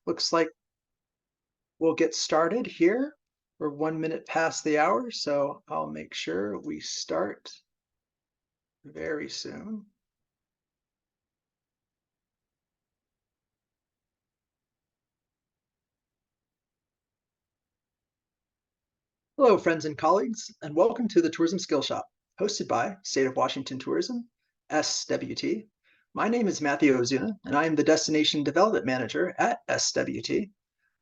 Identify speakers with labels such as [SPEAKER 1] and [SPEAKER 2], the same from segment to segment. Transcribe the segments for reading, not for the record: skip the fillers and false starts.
[SPEAKER 1] Looks like we'll get started here. We're 1 minute past the hour, so I'll make sure we start very soon. Hello, friends and colleagues, and welcome to the Tourism Skillshop, hosted by State of Washington Tourism, SWT. My name is Matthew Ozuna, and I am the Destination Development Manager at SWT.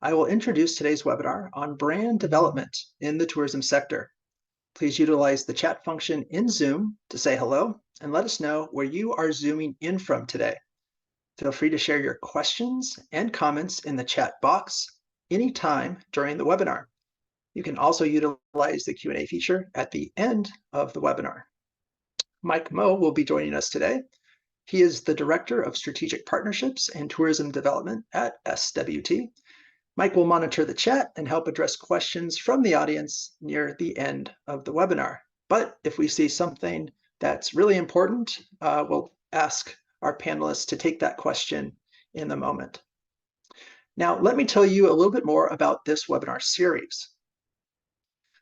[SPEAKER 1] I will introduce today's webinar on brand development in the tourism sector. Please utilize the chat function in Zoom to say hello and let us know where you are zooming in from today. Feel free to share your questions and comments in the chat box anytime during the webinar. You can also utilize the Q&A feature at the end of the webinar. Mike Moe will be joining us today. He is the Director of Strategic Partnerships and Tourism Development at SWT. Mike will monitor the chat and help address questions from the audience near the end of the webinar. But if we see something that's really important, we'll ask our panelists to take that question in a moment. Now, let me tell you a little bit more about this webinar series.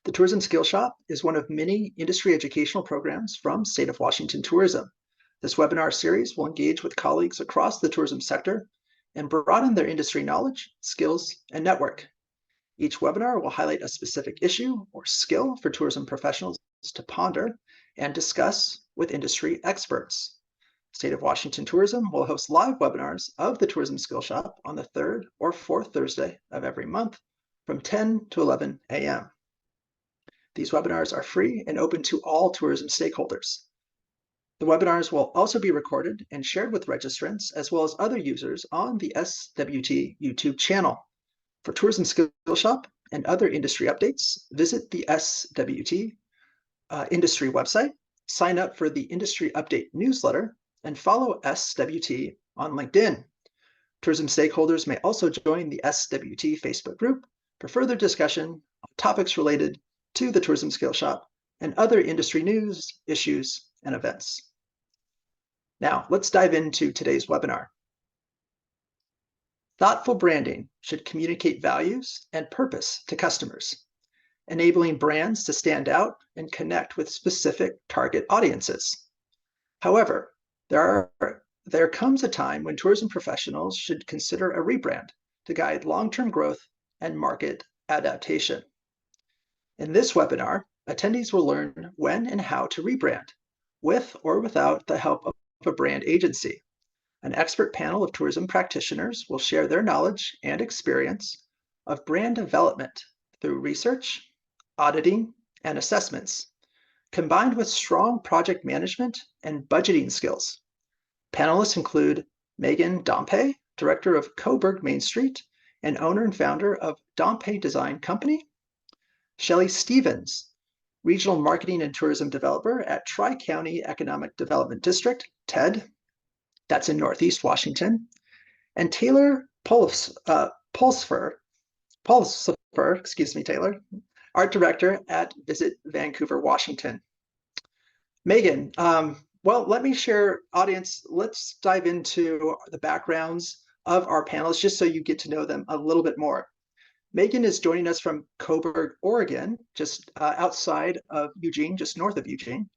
[SPEAKER 1] The Tourism Skillshop is one of many industry educational programs from State of Washington Tourism. This webinar series will engage with colleagues across the tourism sector and broaden their industry knowledge, skills, and network. Each webinar will highlight a specific issue or skill for tourism professionals to ponder and discuss with industry experts. State of Washington Tourism will host live webinars of the Tourism Skillshop on the third or fourth Thursday of every month from 10 to 11 a.m. These webinars are free and open to all tourism stakeholders. The webinars will also be recorded and shared with registrants as well as other users on the SWT YouTube channel. For Tourism Skillshop and other industry updates, visit the SWT industry website, sign up for the Industry Update newsletter, and follow SWT on LinkedIn. Tourism stakeholders may also join the SWT Facebook group for further discussion on topics related to the Tourism Skillshop and other industry news, issues, and events. Now, let's dive into today's webinar. Thoughtful branding should communicate values and purpose to customers, enabling brands to stand out and connect with specific target audiences. However, there comes a time when tourism professionals should consider a rebrand to guide long-term growth and market adaptation. In this webinar, attendees will learn when and how to rebrand, with or without the help of a brand agency. An expert panel of tourism practitioners will share their knowledge and experience of brand development through research, auditing, and assessments, combined with strong project management and budgeting skills. Panelists include Megan Dompe, Director of Coburg Main Street and owner and founder of Dompe Design Company, Shelly Stevens, Regional Marketing and Tourism Developer at Tri-County Economic Development District, TED, that's in Northeast Washington, and Taylor Pulsipher, Taylor, Art Director at Visit Vancouver, Washington. Megan, well, let me share, audience, let's dive into the backgrounds of our panelists just so you get to know them a little bit more. Megan is joining us from Coburg, Oregon, just outside of Eugene, just north of Eugene.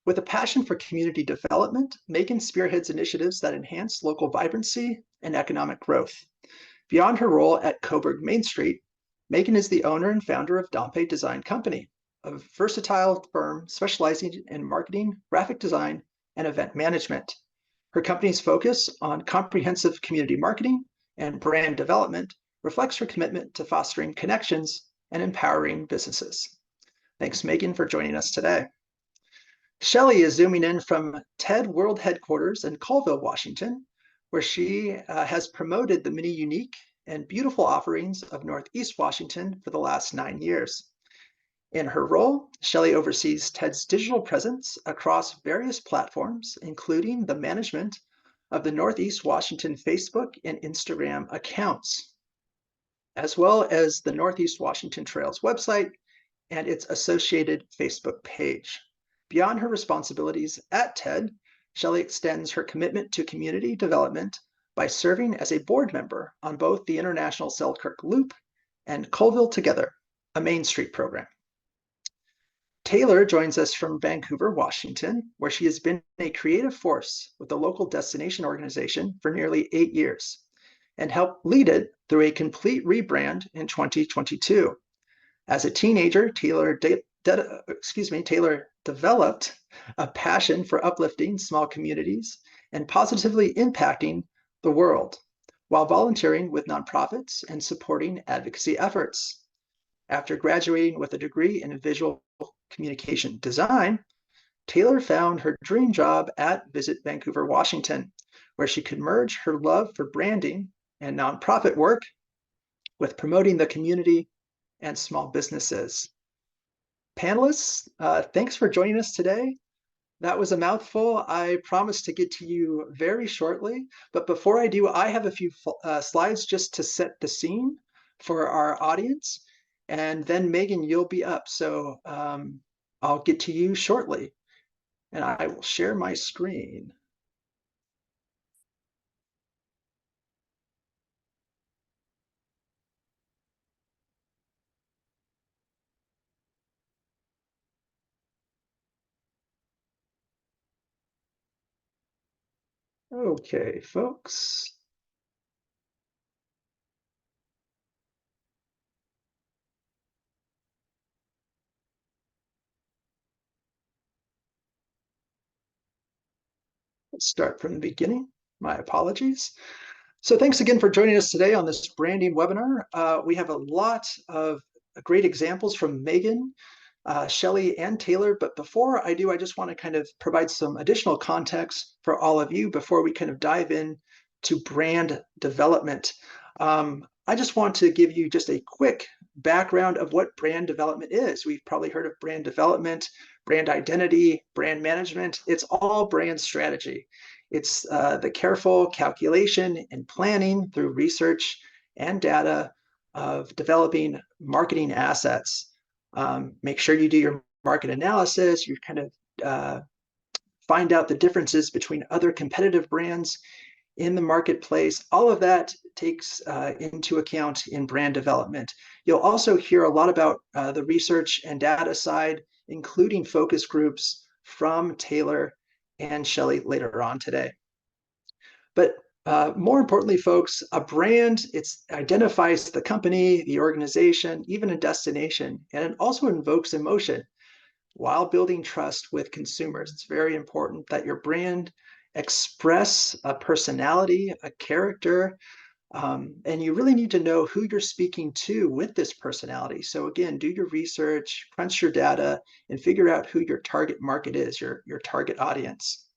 [SPEAKER 1] With a passion for community development, Megan spearheads initiatives that enhance local vibrancy and economic growth. Beyond her role at Coburg Main Street, Megan is the owner and founder of Dompe Design Company, a versatile firm specializing in marketing, graphic design, and event management. Her company's focus on comprehensive community marketing and brand development reflects her commitment to fostering connections and empowering businesses. Thanks, Megan, for joining us today. Shelly is zooming in from TED World Headquarters in Colville, Washington, where she has promoted the many unique and beautiful offerings of Northeast Washington for the last 9 years. In her role, Shelly oversees TED's digital presence across various platforms, including the management of the Northeast Washington Facebook and Instagram accounts, as well as the Northeast Washington Trails website and its associated Facebook page. Beyond her responsibilities at TED, Shelly extends her commitment to community development by serving as a board member on both the International Selkirk Loop and Colville Together, a Main Street program. Taylor joins us from Vancouver, Washington, where she has been a creative force with the local destination organization for nearly 8 years and helped lead it through a complete rebrand in 2022. As a teenager, Taylor developed a passion for uplifting small communities and positively impacting the world while volunteering with nonprofits and supporting advocacy efforts. After graduating with a degree in visual communication design, Taylor found her dream job at Visit Vancouver, Washington, where she could merge her love for branding and nonprofit work with promoting the community and small businesses. Panelists, thanks for joining us today. That was a mouthful. I promise to get to you very shortly. But before I do, I have a few slides just to set the scene for our audience. And then Megan, you'll be up. So I'll get to you shortly. And I will share my screen. Okay, folks. Let's start from the beginning. My apologies. So thanks again for joining us today on this branding webinar. We have a lot of great examples from Megan, Shelly, and Taylor. But before I do, I just want to kind of provide some additional context for all of you before we kind of dive in to brand development. I just want to give you just a quick background of what brand development is. We've probably heard of brand development, brand identity, brand management. It's all brand strategy. It's the careful calculation and planning through research and data of developing marketing assets. Make sure you do your market analysis. You kind of find out the differences between other competitive brands in the marketplace. All of that takes into account in brand development. You'll also hear a lot about the research and data side, including focus groups from Taylor and Shelly later on today. But more importantly, folks, a brand, it identifies the company, the organization, even a destination, and it also invokes emotion while building trust with consumers. It's very important that your brand express a personality, a character, and you really need to know who you're speaking to with this personality. So again, do your research, crunch your data, and figure out who your target market is, your target audience.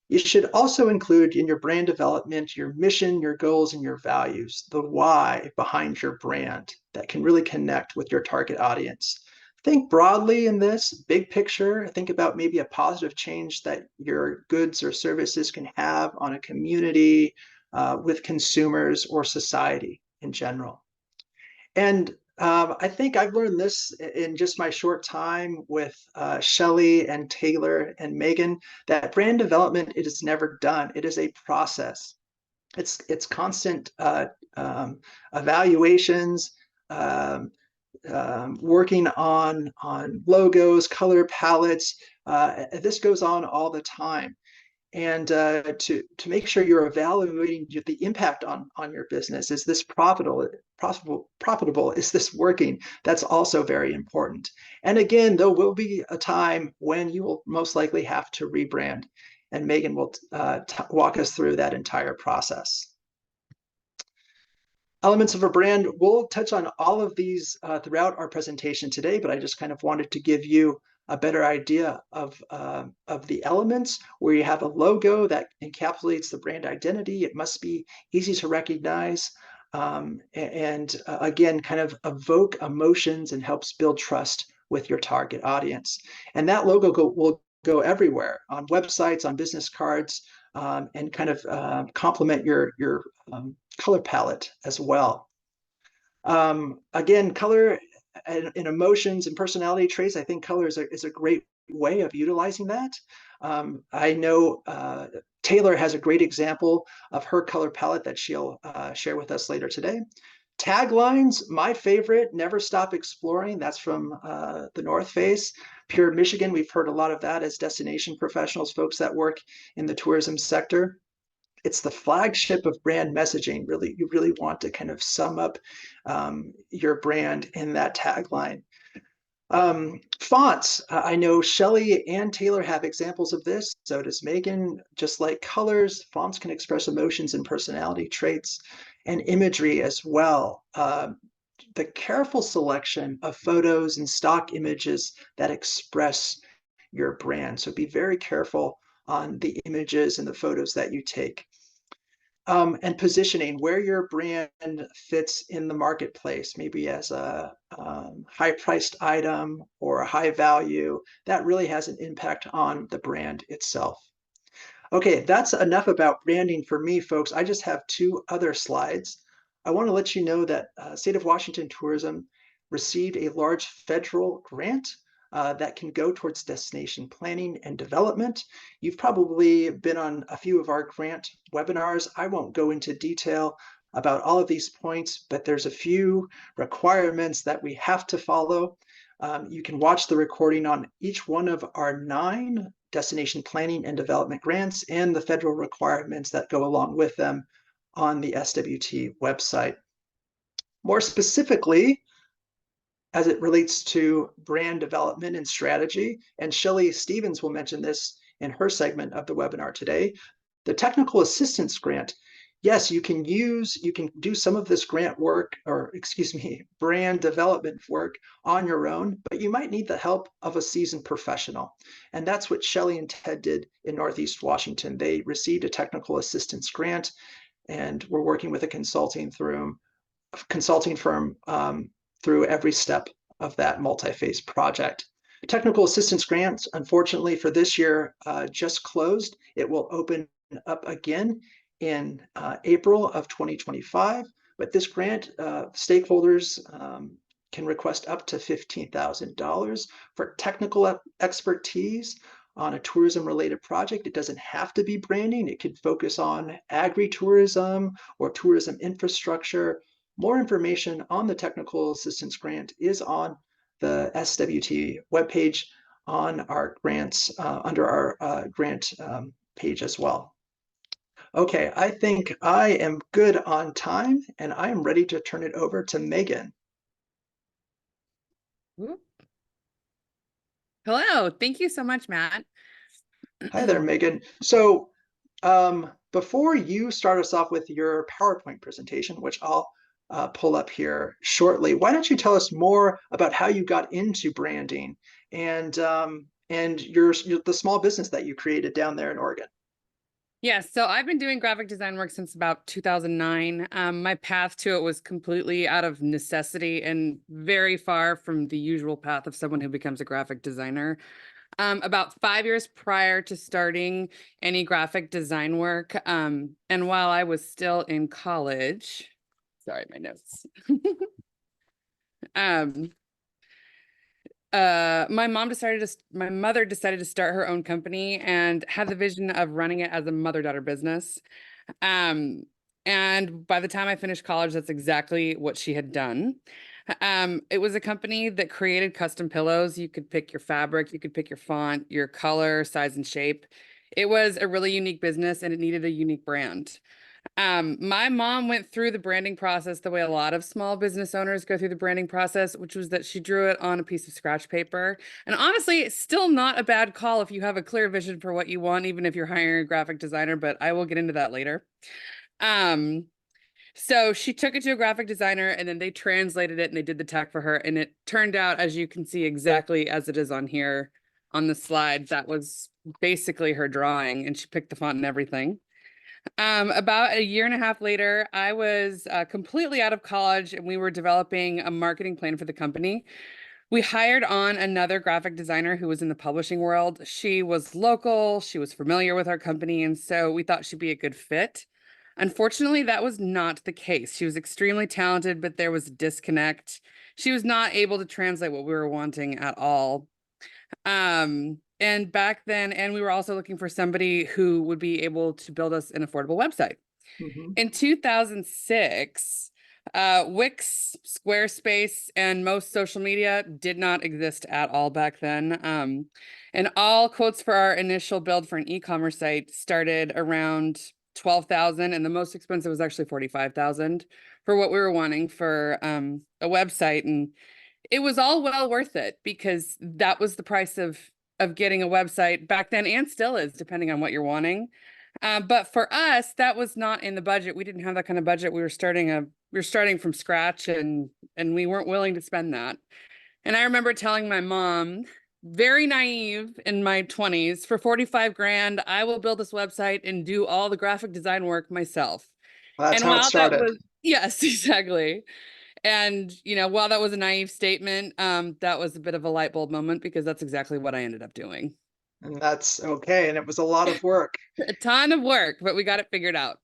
[SPEAKER 1] You should also include in your brand development your mission, your goals, and your values, the why behind your brand that can really connect with your target audience. Think broadly in this, big picture. Think about maybe a positive change that your goods or services can have on a community, with consumers or society in general. And I think I've learned this in just my short time with Shelly and Taylor and Megan, that brand development, it is never done. It is a process. It's constant evaluations, working on logos, color palettes. This goes on all the time. And to make sure you're evaluating the impact on your business. Is this profitable? Is this working? That's also very important. And again, there will be a time when you will most likely have to rebrand, and Megan will walk us through that entire process. Elements of a brand, we'll touch on all of these throughout our presentation today, but I just kind of wanted to give you a better idea of the elements, where you have a logo that encapsulates the brand identity. It must be easy to recognize, and again, kind of evoke emotions and helps build trust with your target audience. And that logo will go everywhere, on websites, on business cards, and kind of complement your color palette as well. Again, color and emotions and personality traits, I think color is a great way of utilizing that. I know Taylor has a great example of her color palette that she'll share with us later today. Taglines, my favorite, never stop exploring. That's from the North Face. Pure Michigan, we've heard a lot of that as destination professionals, folks that work in the tourism sector. It's the flagship of brand messaging. Really, you really want to kind of sum up your brand in that tagline. Fonts, I know Shelly and Taylor have examples of this. So does Megan. Just like colors, fonts can express emotions and personality traits and imagery as well. The careful selection of photos and stock images that express your brand. So be very careful on the images and the photos that you take. And positioning, where your brand fits in the marketplace, maybe as a high-priced item or a high value, that really has an impact on the brand itself. Okay, that's enough about branding for me, folks. I just have two other slides. I want to let you know that State of Washington Tourism received a large federal grant that can go towards destination planning and development. You've probably been on a few of our grant webinars. I won't go into detail about all of these points, but there's a few requirements that we have to follow. You can watch the recording on each one of our 9 destination planning and development grants and the federal requirements that go along with them on the SWT website. More specifically, as it relates to brand development and strategy, and Shelly Stevens will mention this in her segment of the webinar today, the technical assistance grant. Yes, you can do some of this grant work, or excuse me, brand development work on your own, but you might need the help of a seasoned professional. And that's what Shelly and Ted did in Northeast Washington. They received a technical assistance grant and we're working with a consulting firm through every step of that multi-phase project. Technical assistance grants, unfortunately for this year, just closed. It will open up again in April of 2025, but this grant, stakeholders can request up to $15,000 for technical expertise on a tourism-related project. It doesn't have to be branding. It could focus on agri-tourism or tourism infrastructure. More information on the technical assistance grant is on the SWT webpage on our grants, under our grant page as well. Okay, I think I am good on time and I am ready to turn it over to Megan.
[SPEAKER 2] Hello, thank you so much, Matt.
[SPEAKER 1] Hi there, Megan. So before you start us off with your PowerPoint presentation, which I'll pull up here shortly, why don't you tell us more about how you got into branding and the small business that you created down there in Oregon?
[SPEAKER 2] Yes, so I've been doing graphic design work since about 2009. My path to it was completely out of necessity and very far from the usual path of someone who becomes a graphic designer. About 5 years prior to starting any graphic design work, and while I was still in college, sorry, my notes. My mother decided to start her own company and had the vision of running it as a mother-daughter business. And by the time I finished college, that's exactly what she had done. It was a company that created custom pillows. You could pick your fabric, you could pick your font, your color, size, and shape. It was a really unique business and it needed a unique brand. My mom went through the branding process the way a lot of small business owners go through the branding process, which was that she drew it on a piece of scratch paper. And honestly, it's still not a bad call if you have a clear vision for what you want, even if you're hiring a graphic designer, but I will get into that later. So she took it to a graphic designer and then they translated it and they did the tech for her. And it turned out, as you can see, exactly as it is on here on the slide. That was basically her drawing and she picked the font and everything. About a year and a half later, I was completely out of college and we were developing a marketing plan for the company. We hired on another graphic designer who was in the publishing world. She was local, she was familiar with our company, and so we thought she'd be a good fit. Unfortunately, that was not the case. She was extremely talented, but there was a disconnect. She was not able to translate what we were wanting at all. And back then, and we were also looking for somebody who would be able to build us an affordable website.
[SPEAKER 1] Mhm.
[SPEAKER 2] In 2006, Wix, Squarespace, and most social media did not exist at all back then. And all quotes for our initial build for an e-commerce site started around 12,000, and the most expensive was actually 45,000 for what we were wanting for a website. And it was all well worth it because that was the price of getting a website back then, and still is, depending on what you're wanting. But for us, that was not in the budget. We didn't have that kind of budget. We were starting from scratch, and we weren't willing to spend that. And I remember telling my mom, very naive in my 20s, for 45 grand, I will build this website and do all the graphic design work myself.
[SPEAKER 1] Well, that's
[SPEAKER 2] And
[SPEAKER 1] how it
[SPEAKER 2] while that
[SPEAKER 1] started.
[SPEAKER 2] was, yes, exactly. And, while that was a naive statement, that was a bit of a light bulb moment because that's exactly what I ended up doing.
[SPEAKER 1] And that's okay. And it was a lot of work.
[SPEAKER 2] A ton of work, but we got it figured out.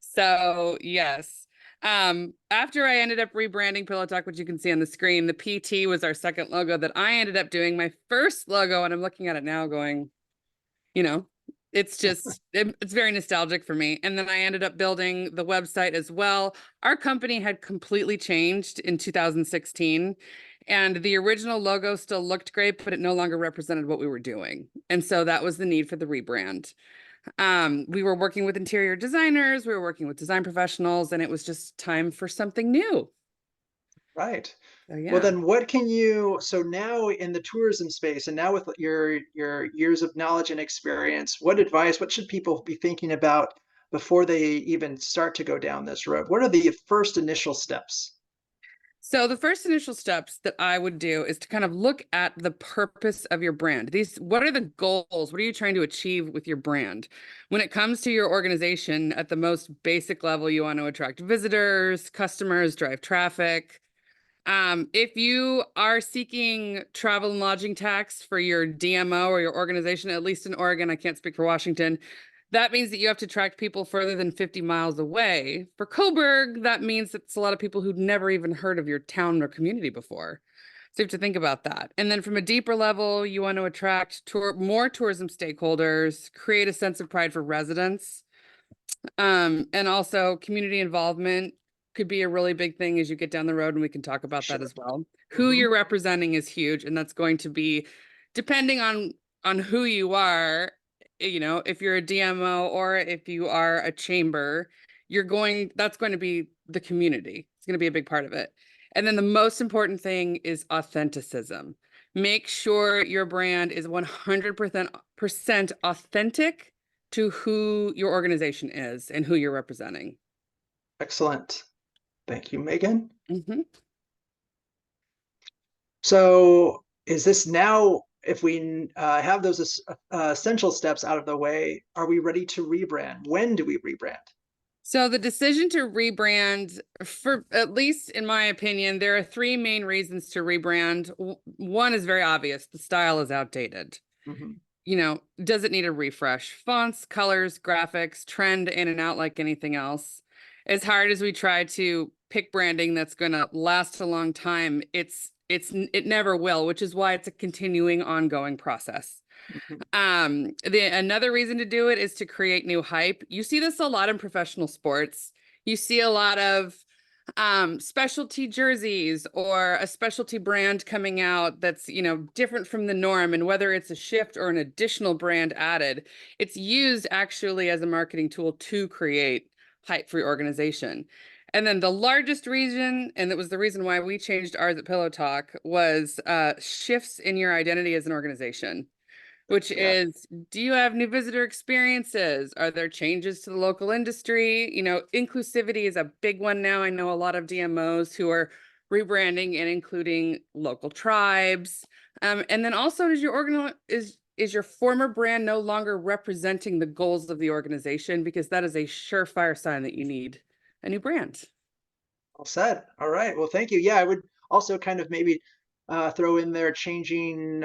[SPEAKER 2] So yes. After I ended up rebranding Pillow Talk, which you can see on the screen, the PT was our second logo that I ended up doing. My first logo, and I'm looking at it now going, you know, it's just, it's very nostalgic for me. And then I ended up building the website as well. Our company had completely changed in 2016. And the original logo still looked great, but it no longer represented what we were doing. And so that was the need for the rebrand. We were working with interior designers, we were working with design professionals, and it was just time for something new.
[SPEAKER 1] Right.
[SPEAKER 2] So
[SPEAKER 1] Well,
[SPEAKER 2] yeah.
[SPEAKER 1] then so now in the tourism space and now with your years of knowledge and experience, what should people be thinking about before they even start to go down this road? What are the first initial steps?
[SPEAKER 2] So the first initial steps that I would do is to kind of look at the purpose of your brand. What are the goals? What are you trying to achieve with your brand? When it comes to your organization, at the most basic level, you want to attract visitors, customers, drive traffic. If you are seeking travel and lodging tax for your DMO or your organization, at least in Oregon, I can't speak for Washington, that means that you have to attract people further than 50 miles away. For Coburg, that means it's a lot of people who'd never even heard of your town or community before. So you have to think about that. And then from a deeper level, you want to attract more tourism stakeholders, create a sense of pride for residents. And also community involvement could be a really big thing as you get down the road, and we can talk about that
[SPEAKER 1] Sure.
[SPEAKER 2] as well. Who
[SPEAKER 1] Hmm.
[SPEAKER 2] you're representing is huge, and that's going to be depending on who you are, if you're a DMO or if you are a chamber, that's going to be the community. It's going to be a big part of it. And then the most important thing is authenticism. Make sure your brand is 100% authentic to who your organization is and who you're representing.
[SPEAKER 1] Excellent. Thank you, Megan.
[SPEAKER 2] Mm-hmm.
[SPEAKER 1] So is this now, if we have those essential steps out of the way, are we ready to rebrand? When do we rebrand?
[SPEAKER 2] So the decision to rebrand, for at least in my opinion, there are three main reasons to rebrand. One is very obvious. The style is outdated.
[SPEAKER 1] Mhm.
[SPEAKER 2] Does it need a refresh? Fonts, colors, graphics, trend in and out like anything else. As hard as we try to pick branding that's going to last a long time, it never will, which is why it's a continuing, ongoing process.
[SPEAKER 1] Mhm.
[SPEAKER 2] Another reason to do it is to create new hype. You see this a lot in professional sports. You see a lot of specialty jerseys or a specialty brand coming out that's different from the norm, and whether it's a shift or an additional brand added, it's used actually as a marketing tool to create hype for your organization. And then the largest reason, and it was the reason why we changed ours at Pillow Talk, was shifts in your identity as an organization, which
[SPEAKER 1] Yeah.
[SPEAKER 2] is, do you have new visitor experiences? Are there changes to the local industry? Inclusivity is a big one now. I know a lot of DMOs who are rebranding and including local tribes. And then also, is your former brand no longer representing the goals of the organization? Because that is a surefire sign that you need a new brand.
[SPEAKER 1] All said. All right. Well, thank you. Yeah, I would also kind of maybe throw in there changing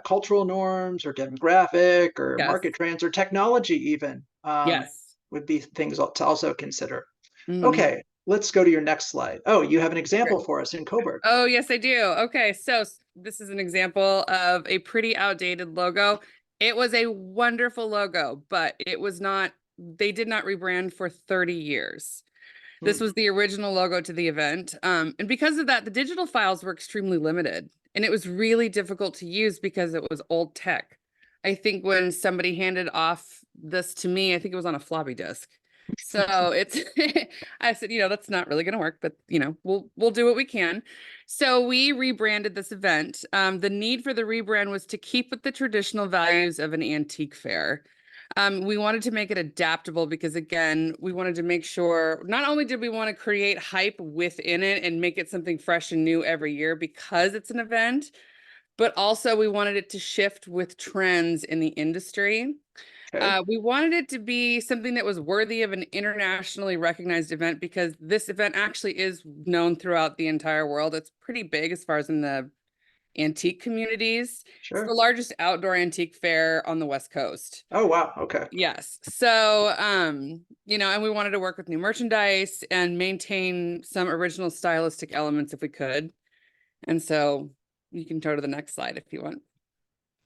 [SPEAKER 1] cultural norms or demographic or
[SPEAKER 2] Yes.
[SPEAKER 1] market trends or technology even
[SPEAKER 2] Yes.
[SPEAKER 1] would be things to also consider.
[SPEAKER 2] Mhm.
[SPEAKER 1] Okay. let's go to your next slide. Oh, you have an example for us in Coburg.
[SPEAKER 2] Oh, yes, I do. Okay, so this is an example of a pretty outdated logo. It was a wonderful logo, but it was not, they did not rebrand for 30 years. This was the original logo to the event. And because of that, the digital files were extremely limited. And it was really difficult to use because it was old tech. I think when somebody handed off this to me, I think it was on a floppy disk. So it's, I said, that's not really going to work, but we'll do what we can. So we rebranded this event. The need for the rebrand was to keep with the traditional values of an antique fair. We wanted to make it adaptable because, again, we wanted to make sure not only did we want to create hype within it and make it something fresh and new every year because it's an event, but also we wanted it to shift with trends in the industry.
[SPEAKER 1] Okay.
[SPEAKER 2] We wanted it to be something that was worthy of an internationally recognized event because this event actually is known throughout the entire world. It's pretty big as far as in the antique communities. It's the
[SPEAKER 1] Sure.
[SPEAKER 2] largest outdoor antique fair on the West Coast.
[SPEAKER 1] Oh, wow. Okay.
[SPEAKER 2] Yes. So, and we wanted to work with new merchandise and maintain some original stylistic elements if we could. And so you can go to the next slide if you want.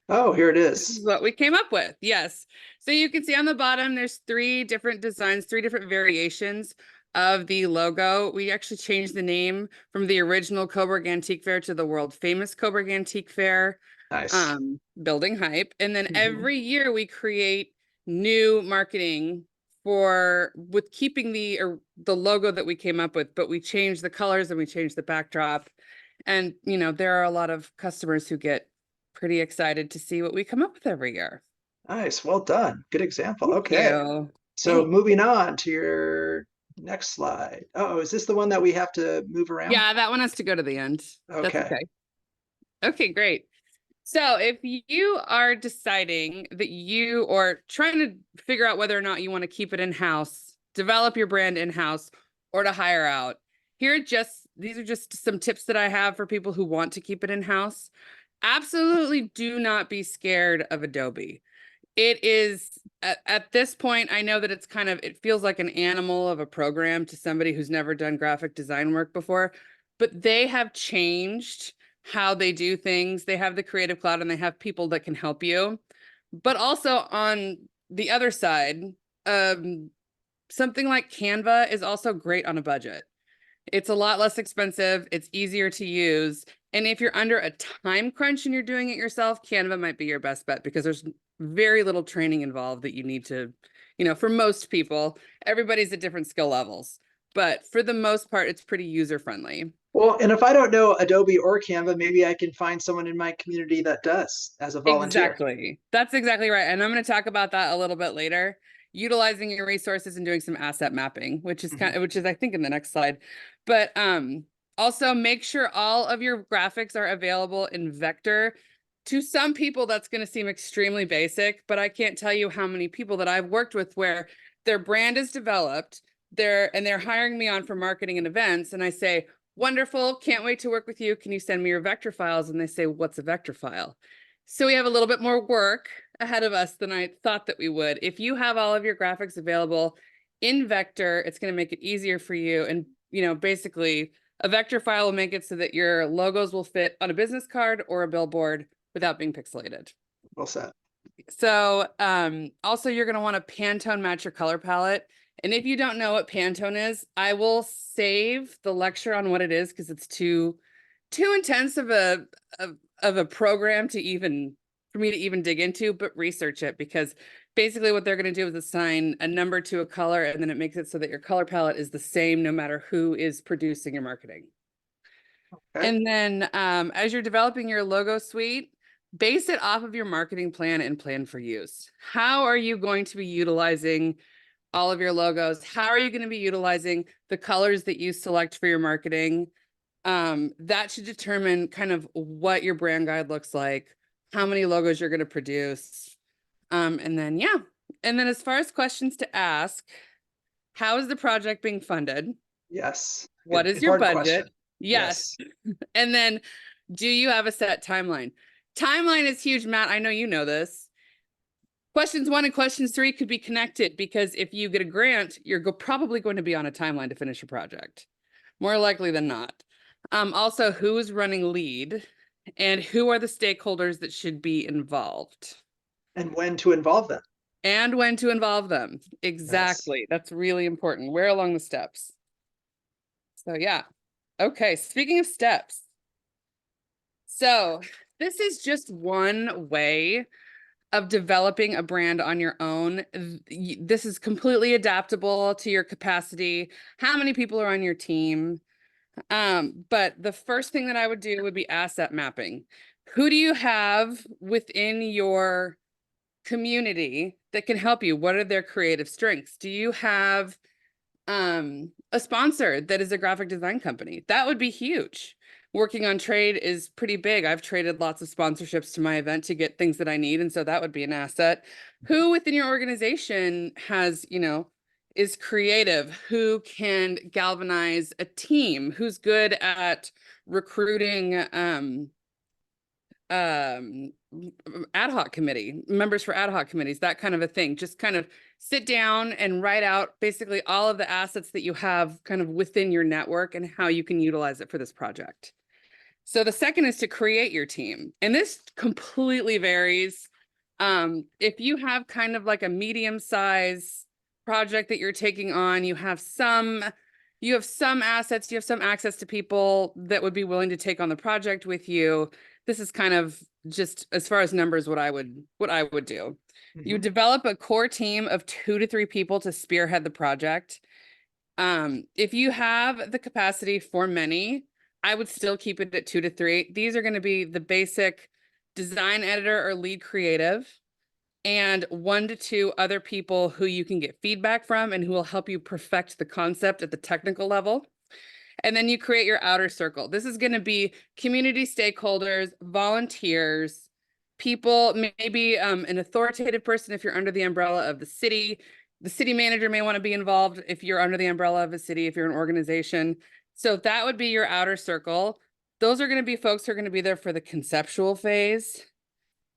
[SPEAKER 1] Oh, here it
[SPEAKER 2] This is
[SPEAKER 1] is.
[SPEAKER 2] what we came up with. Yes. So you can see on the bottom, there's 3 different designs, 3 different variations of the logo. We actually changed the name from the original Coburg Antique Fair to the world famous Coburg Antique Fair.
[SPEAKER 1] Nice.
[SPEAKER 2] Building hype. And then every year we create new marketing with keeping the logo that we came up with, but we changed the colors and we changed the backdrop. And, there are a lot of customers who get pretty excited to see what we come up with every year.
[SPEAKER 1] Nice. Well done. Good example.
[SPEAKER 2] Thank
[SPEAKER 1] Okay.
[SPEAKER 2] you.
[SPEAKER 1] So moving on to your next slide. Oh, is this the one that we have to move around?
[SPEAKER 2] Yeah, that one has to go to the end. That's
[SPEAKER 1] Okay.
[SPEAKER 2] okay. Okay, great. So if you are deciding that you or trying to figure out whether or not you want to keep it in-house, develop your brand in-house, or to hire out, these are just some tips that I have for people who want to keep it in-house. Absolutely do not be scared of Adobe. It is at this point, I know that it feels like an animal of a program to somebody who's never done graphic design work before, but they have changed how they do things. They have the Creative Cloud and they have people that can help you. But also on the other side, something like Canva is also great on a budget. It's a lot less expensive. It's easier to use. And if you're under a time crunch and you're doing it yourself, Canva might be your best bet because there's very little training involved that you need to, for most people, everybody's at different skill levels. But for the most part, it's pretty user-friendly.
[SPEAKER 1] Well, and if I don't know Adobe or Canva, maybe I can find someone in my community that does as a volunteer.
[SPEAKER 2] Exactly. That's exactly right. And I'm going to talk about that a little bit later. Utilizing your resources and doing some asset mapping, which is I think in the next slide. But also make sure all of your graphics are available in vector. To some people, that's going to seem extremely basic, but I can't tell you how many people that I've worked with where their brand is developed, they're hiring me on for marketing and events, and I say, wonderful, can't wait to work with you. Can you send me your vector files? And they say, what's a vector file? So we have a little bit more work ahead of us than I thought that we would. If you have all of your graphics available in vector, it's going to make it easier for you. And, basically a vector file will make it so that your logos will fit on a business card or a billboard without being pixelated.
[SPEAKER 1] Well said.
[SPEAKER 2] So also you're going to want to Pantone match your color palette. And if you don't know what Pantone is, I will save the lecture on what it is because it's too intense of a program for me to even dig into, but research it because basically what they're going to do is assign a number to a color and then it makes it so that your color palette is the same no matter who is producing your marketing. Okay. And then as you're developing your logo suite, base it off of your marketing plan and plan for use. How are you going to be utilizing all of your logos? How are you going to be utilizing the colors that you select for your marketing? That should determine kind of what your brand guide looks like, how many logos you're going to produce. And then as far as questions to ask, how is the project being funded?
[SPEAKER 1] Yes.
[SPEAKER 2] What is your budget?
[SPEAKER 1] Question.
[SPEAKER 2] Yes. And then do you have a set timeline? Timeline is huge, Matt. I know you know this. Questions 1 and questions 3 could be connected because if you get a grant, you're probably going to be on a timeline to finish your project, more likely than not. Also, who is running lead and who are the stakeholders that should be involved?
[SPEAKER 1] And when to involve them.
[SPEAKER 2] And when to involve them. Exactly.
[SPEAKER 1] Yes.
[SPEAKER 2] That's really important. Where along the steps? So yeah. Okay, speaking of steps. So this is just one way of developing a brand on your own. This is completely adaptable to your capacity, how many people are on your team. But the first thing that I would do would be asset mapping. Who do you have within your community that can help you? What are their creative strengths? Do you have a sponsor that is a graphic design company? That would be huge. Working on trade is pretty big. I've traded lots of sponsorships to my event to get things that I need. And so that would be an asset. Who within your organization has, is creative? Who can galvanize a team? Who's good at recruiting ad hoc committee members for ad hoc committees, that kind of a thing. Just kind of sit down and write out basically all of the assets that you have kind of within your network and how you can utilize it for this project. So the second is to create your team. And this completely varies. If you have kind of like a medium size project that you're taking on, you have some assets, you have some access to people that would be willing to take on the project with you. This is kind of just as far as numbers, what I would do. You develop a core team of 2 to 3 people to spearhead the project. If you have the capacity for many, I would still keep it at 2 to 3. These are going to be the basic design editor or lead creative, and 1 to 2 other people who you can get feedback from and who will help you perfect the concept at the technical level. And then you create your outer circle. This is going to be community stakeholders, volunteers, people, maybe an authoritative person if you're under the umbrella of the city. The city manager may want to be involved if you're under the umbrella of a city, if you're an organization. So that would be your outer circle. Those are going to be folks who are going to be there for the conceptual phase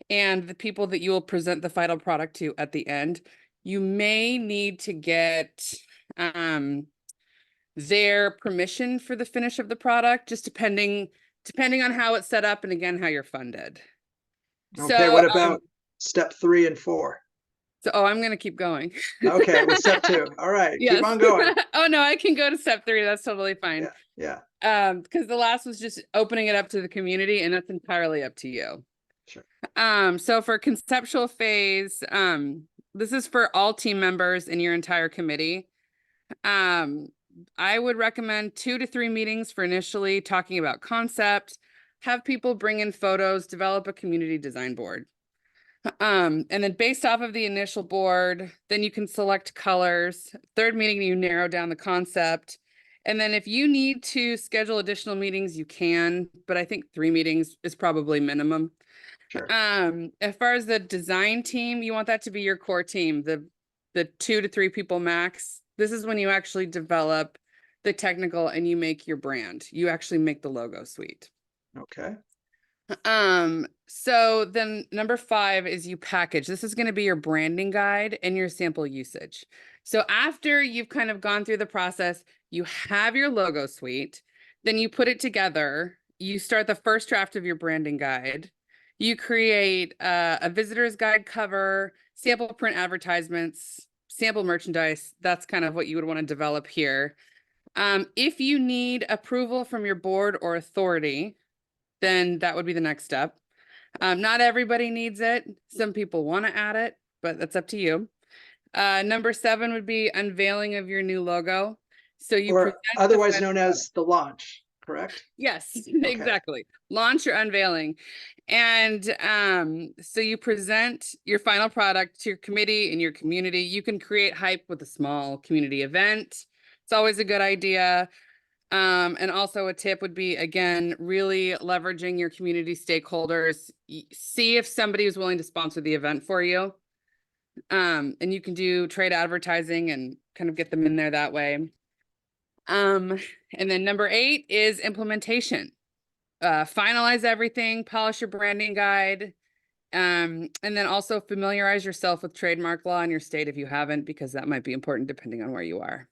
[SPEAKER 2] and the people that you will present the final product to at the end. You may need to get their permission for the finish of the product, just depending on how it's set up and again how you're funded.
[SPEAKER 1] Okay,
[SPEAKER 2] so
[SPEAKER 1] what about step 3 and 4?
[SPEAKER 2] I'm going to keep going.
[SPEAKER 1] Okay, with step 2. All right,
[SPEAKER 2] Yes.
[SPEAKER 1] keep on going.
[SPEAKER 2] Oh no, I can go to step 3. That's totally fine.
[SPEAKER 1] Yeah.
[SPEAKER 2] Because the last was just opening it up to the community, and that's entirely up to you.
[SPEAKER 1] Sure.
[SPEAKER 2] So for conceptual phase, this is for all team members in your entire committee. I would recommend 2 to 3 meetings for initially talking about concept, have people bring in photos, develop a community design board. And then based off of the initial board, then you can select colors. 3rd meeting, you narrow down the concept. And then if you need to schedule additional meetings, you can, but I think 3 meetings is probably minimum.
[SPEAKER 1] Sure.
[SPEAKER 2] As far as the design team, you want that to be your core team, the 2 to 3 people max. This is when you actually develop the technical and you make your brand. You actually make the logo suite.
[SPEAKER 1] Okay.
[SPEAKER 2] So then number 5 is you package. This is going to be your branding guide and your sample usage. So after you've kind of gone through the process, you have your logo suite, then you put it together. You start the first draft of your branding guide. You create a visitor's guide cover, sample print advertisements, sample merchandise. That's kind of what you would want to develop here. If you need approval from your board or authority, then that would be the next step. Not everybody needs it. Some people want to add it, but that's up to you. Number 7 would be unveiling of your new logo. So you
[SPEAKER 1] or otherwise known as the launch, correct?
[SPEAKER 2] Yes, exactly. Launch or unveiling. And so you present your final product to your committee and your community. You can create hype with a small community event. It's always a good idea. And also a tip would be, again, really leveraging your community stakeholders. See if somebody is willing to sponsor the event for you. And you can do trade advertising and kind of get them in there that way. And then number 8 is implementation. Finalize everything, polish your branding guide, And then also familiarize yourself with trademark law in your state if you haven't, because that might be important depending on where you are.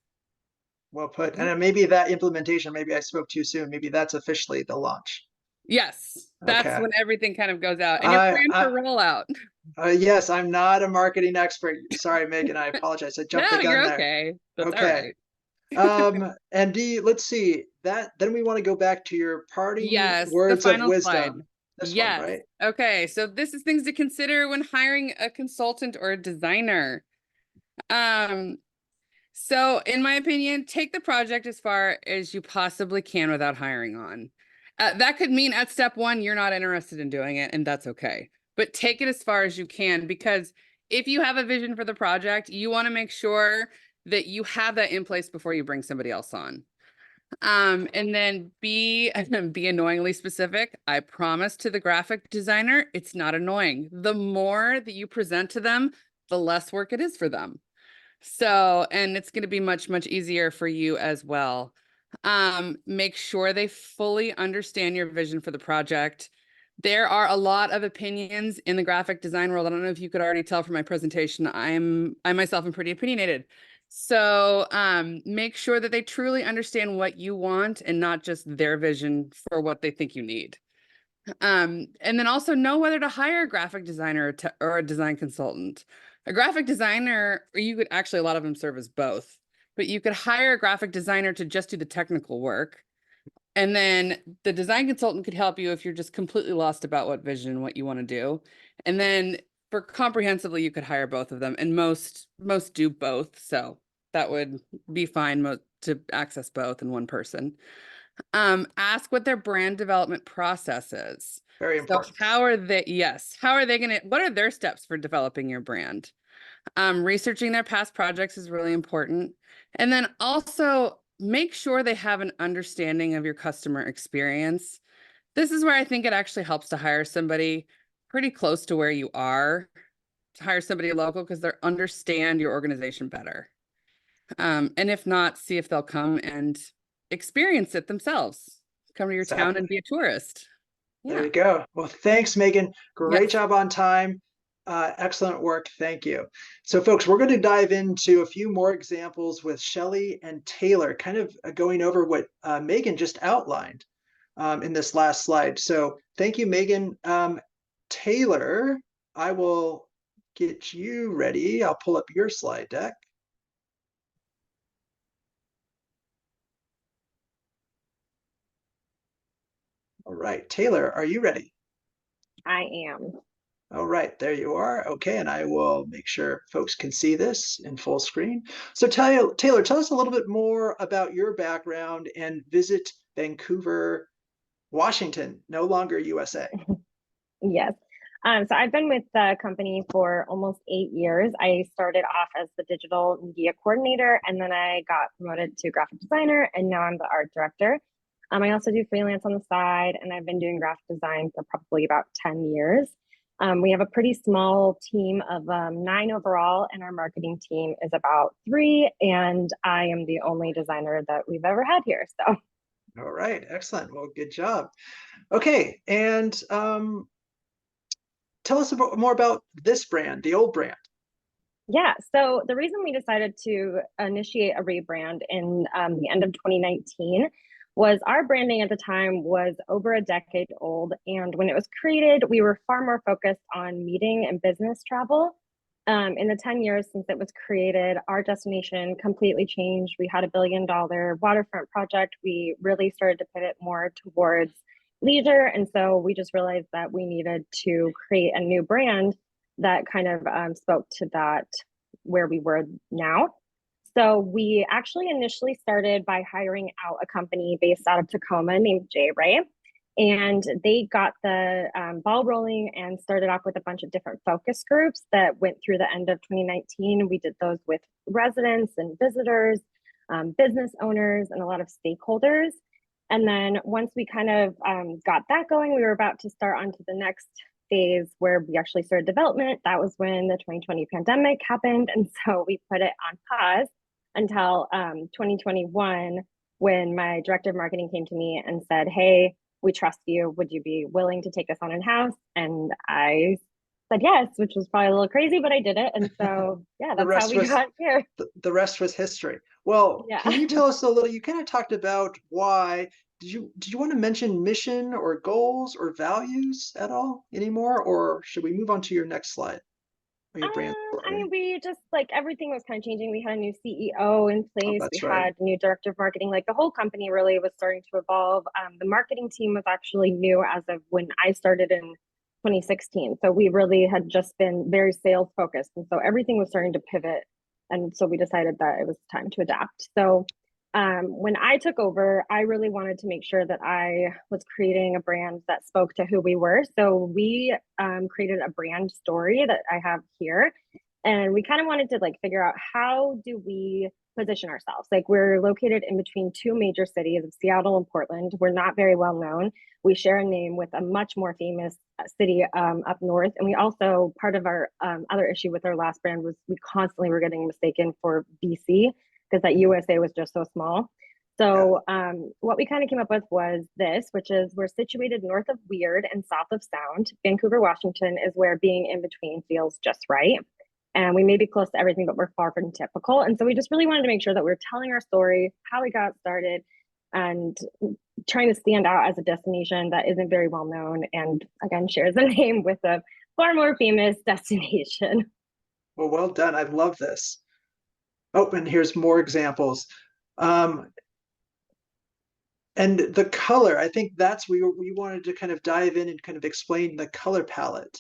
[SPEAKER 1] Well put.
[SPEAKER 2] Okay.
[SPEAKER 1] And then maybe that implementation, maybe I spoke too soon. Maybe that's officially the launch.
[SPEAKER 2] Yes, that's
[SPEAKER 1] Okay.
[SPEAKER 2] when everything kind of goes out and your plan for
[SPEAKER 1] I
[SPEAKER 2] rollout.
[SPEAKER 1] yes, I'm not a marketing expert. Sorry, Megan, I apologize. I jumped the
[SPEAKER 2] No,
[SPEAKER 1] gun
[SPEAKER 2] you're
[SPEAKER 1] there.
[SPEAKER 2] okay. That's all
[SPEAKER 1] Okay.
[SPEAKER 2] right.
[SPEAKER 1] And let's see that then we want to go back to your parting
[SPEAKER 2] Yes, the
[SPEAKER 1] words of
[SPEAKER 2] final slide.
[SPEAKER 1] wisdom. This one,
[SPEAKER 2] Yes.
[SPEAKER 1] right?
[SPEAKER 2] Okay, so this is things to consider when hiring a consultant or a designer. Um, so in my opinion, take the project as far as you possibly can without hiring on. That could mean at step one, you're not interested in doing it, and that's okay. But take it as far as you can, because if you have a vision for the project, you want to make sure that you have that in place before you bring somebody else on. And then be annoyingly specific. I promise to the graphic designer, it's not annoying. The more that you present to them, the less work it is for them. So, and it's going to be much, much easier for you as well. Make sure they fully understand your vision for the project. There are a lot of opinions in the graphic design world. I don't know if you could already tell from my presentation. I myself am pretty opinionated. So make sure that they truly understand what you want and not just their vision for what they think you need. And then also know whether to hire a graphic designer or a design consultant. A graphic designer, or you could actually, a lot of them serve as both, but you could hire a graphic designer to just do the technical work. And then the design consultant could help you if you're just completely lost about what vision and what you want to do. And then for comprehensively, you could hire both of them, and most do both. So that would be fine to access both in one person. Ask what their brand development process is.
[SPEAKER 1] Very
[SPEAKER 2] So
[SPEAKER 1] important.
[SPEAKER 2] how are they, yes, how are they going to, what are their steps for developing your brand? Researching their past projects is really important. And then also make sure they have an understanding of your customer experience. This is where I think it actually helps to hire somebody pretty close to where you are, to hire somebody local, because they understand your organization better. And if not, see if they'll come and experience it themselves. Come to your town
[SPEAKER 1] Exactly.
[SPEAKER 2] and be a tourist.
[SPEAKER 1] There
[SPEAKER 2] Yeah.
[SPEAKER 1] you go. Well, thanks, Megan. Great
[SPEAKER 2] Yes.
[SPEAKER 1] job on time. Excellent work. Thank you. So, folks, we're going to dive into a few more examples with Shelly and Taylor, kind of going over what Megan just outlined in this last slide. So, thank you, Megan. Taylor, I will get you ready. I'll pull up your slide deck. All right, Taylor, are you ready?
[SPEAKER 3] I am.
[SPEAKER 1] All right, there you are. Okay, and I will make sure folks can see this in full screen. So Taylor, tell us a little bit more about your background and Visit Vancouver, Washington, no longer USA.
[SPEAKER 3] Yes. So I've been with the company for almost 8 years. I started off as the digital media coordinator, and then I got promoted to graphic designer, and now I'm the art director. I also do freelance on the side, and I've been doing graphic design for probably about 10 years. We have a pretty small team of 9 overall, and our marketing team is about 3, and I am the only designer that we've ever had here. So.
[SPEAKER 1] All right, excellent. Well, good job. Okay, and tell us more about this brand, the old brand.
[SPEAKER 3] Yeah, so the reason we decided to initiate a rebrand in the end of 2019 was our branding at the time was over a decade old. And when it was created, we were far more focused on meeting and business travel. In the 10 years since it was created, our destination completely changed. We had $1 billion waterfront project. We really started to pivot more towards leisure. And so we just realized that we needed to create a new brand that kind of spoke to that where we were now. So we actually initially started by hiring out a company based out of Tacoma named J. Ray. And they got the ball rolling and started off with a bunch of different focus groups that went through the end of 2019. We did those with residents and visitors, business owners, and a lot of stakeholders. And then once we kind of got that going, we were about to start onto the next phase where we actually started development. That was when the 2020 pandemic happened. And so we put it on pause until 2021, when my director of marketing came to me and said, "Hey, we trust you. Would you be willing to take this on in-house?" And I said yes, which was probably a little crazy, but I did it. And so, yeah,
[SPEAKER 1] The
[SPEAKER 3] that's how
[SPEAKER 1] rest
[SPEAKER 3] we
[SPEAKER 1] was
[SPEAKER 3] got here.
[SPEAKER 1] the rest was history. Well,
[SPEAKER 3] Yeah.
[SPEAKER 1] can you tell us a little, you kind of talked about why, did you want to mention mission or goals or values at all anymore? Or should we move on to your next slide or your brand
[SPEAKER 3] I mean,
[SPEAKER 1] story?
[SPEAKER 3] we just like everything was kind of changing. We had a new CEO in
[SPEAKER 1] Oh,
[SPEAKER 3] place. We
[SPEAKER 1] that's right.
[SPEAKER 3] had a new director of marketing. Like the whole company really was starting to evolve. The marketing team was actually new as of when I started in 2016. So we really had just been very sales focused. And so everything was starting to pivot. And so we decided that it was time to adapt. So when I took over, I really wanted to make sure that I was creating a brand that spoke to who we were. So we created a brand story that I have here. And we kind of wanted to like figure out how do we position ourselves? Like we're located in between two major cities of Seattle and Portland. We're not very well known. We share a name with a much more famous city up north. And we also, part of our other issue with our last brand was we constantly were getting mistaken for BC because that USA was just so small. So what we kind of came up with was this, which is we're situated north of Weird and south of Sound. Vancouver, Washington is where being in between feels just right. And we may be close to everything, but we're far from typical. And so we just really wanted to make sure that we we're telling our story, how we got started, and trying to stand out as a destination that isn't very well known and again shares a name with a far more famous destination.
[SPEAKER 1] Well done. I love this. Oh, and here's more examples. And the color, I think that's we wanted to kind of dive in and kind of explain the color palette.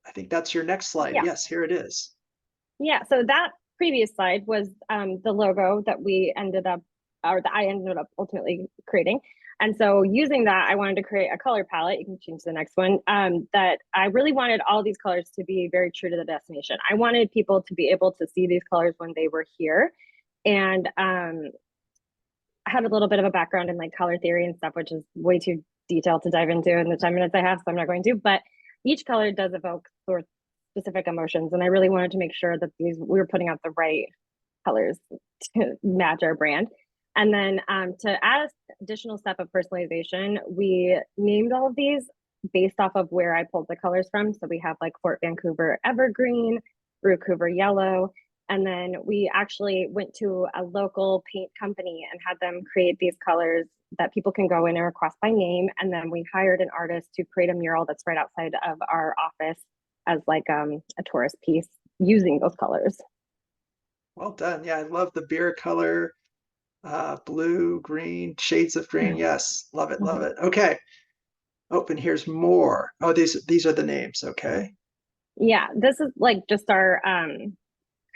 [SPEAKER 1] I think that's your next slide.
[SPEAKER 3] Yeah.
[SPEAKER 1] Yes, here it is.
[SPEAKER 3] Yeah, so that previous slide was the logo that we ended up, or that I ended up ultimately creating. And so using that, I wanted to create a color palette. You can change the next one. That I really wanted all these colors to be very true to the destination. I wanted people to be able to see these colors when they were here. And I had a little bit of a background in like color theory and stuff, which is way too detailed to dive into in the 10 minutes I have, so I'm not going to. But each color does evoke sort of specific emotions, and I really wanted to make sure that we were putting out the right colors to match our brand. And then to add an additional step of personalization, we named all of these based off of where I pulled the colors from. So we have like Fort Vancouver Evergreen, Vancouver Yellow, and then we actually went to a local paint company and had them create these colors that people can go in and request by name. And then we hired an artist to create a mural that's right outside of our office as like a tourist piece using those colors.
[SPEAKER 1] Well done. Yeah, I love the beer color, blue, green, shades of green. Yes, love it, love it. Okay. Oh, and here's more. Oh, these are the names. Okay.
[SPEAKER 3] Yeah, this is like just our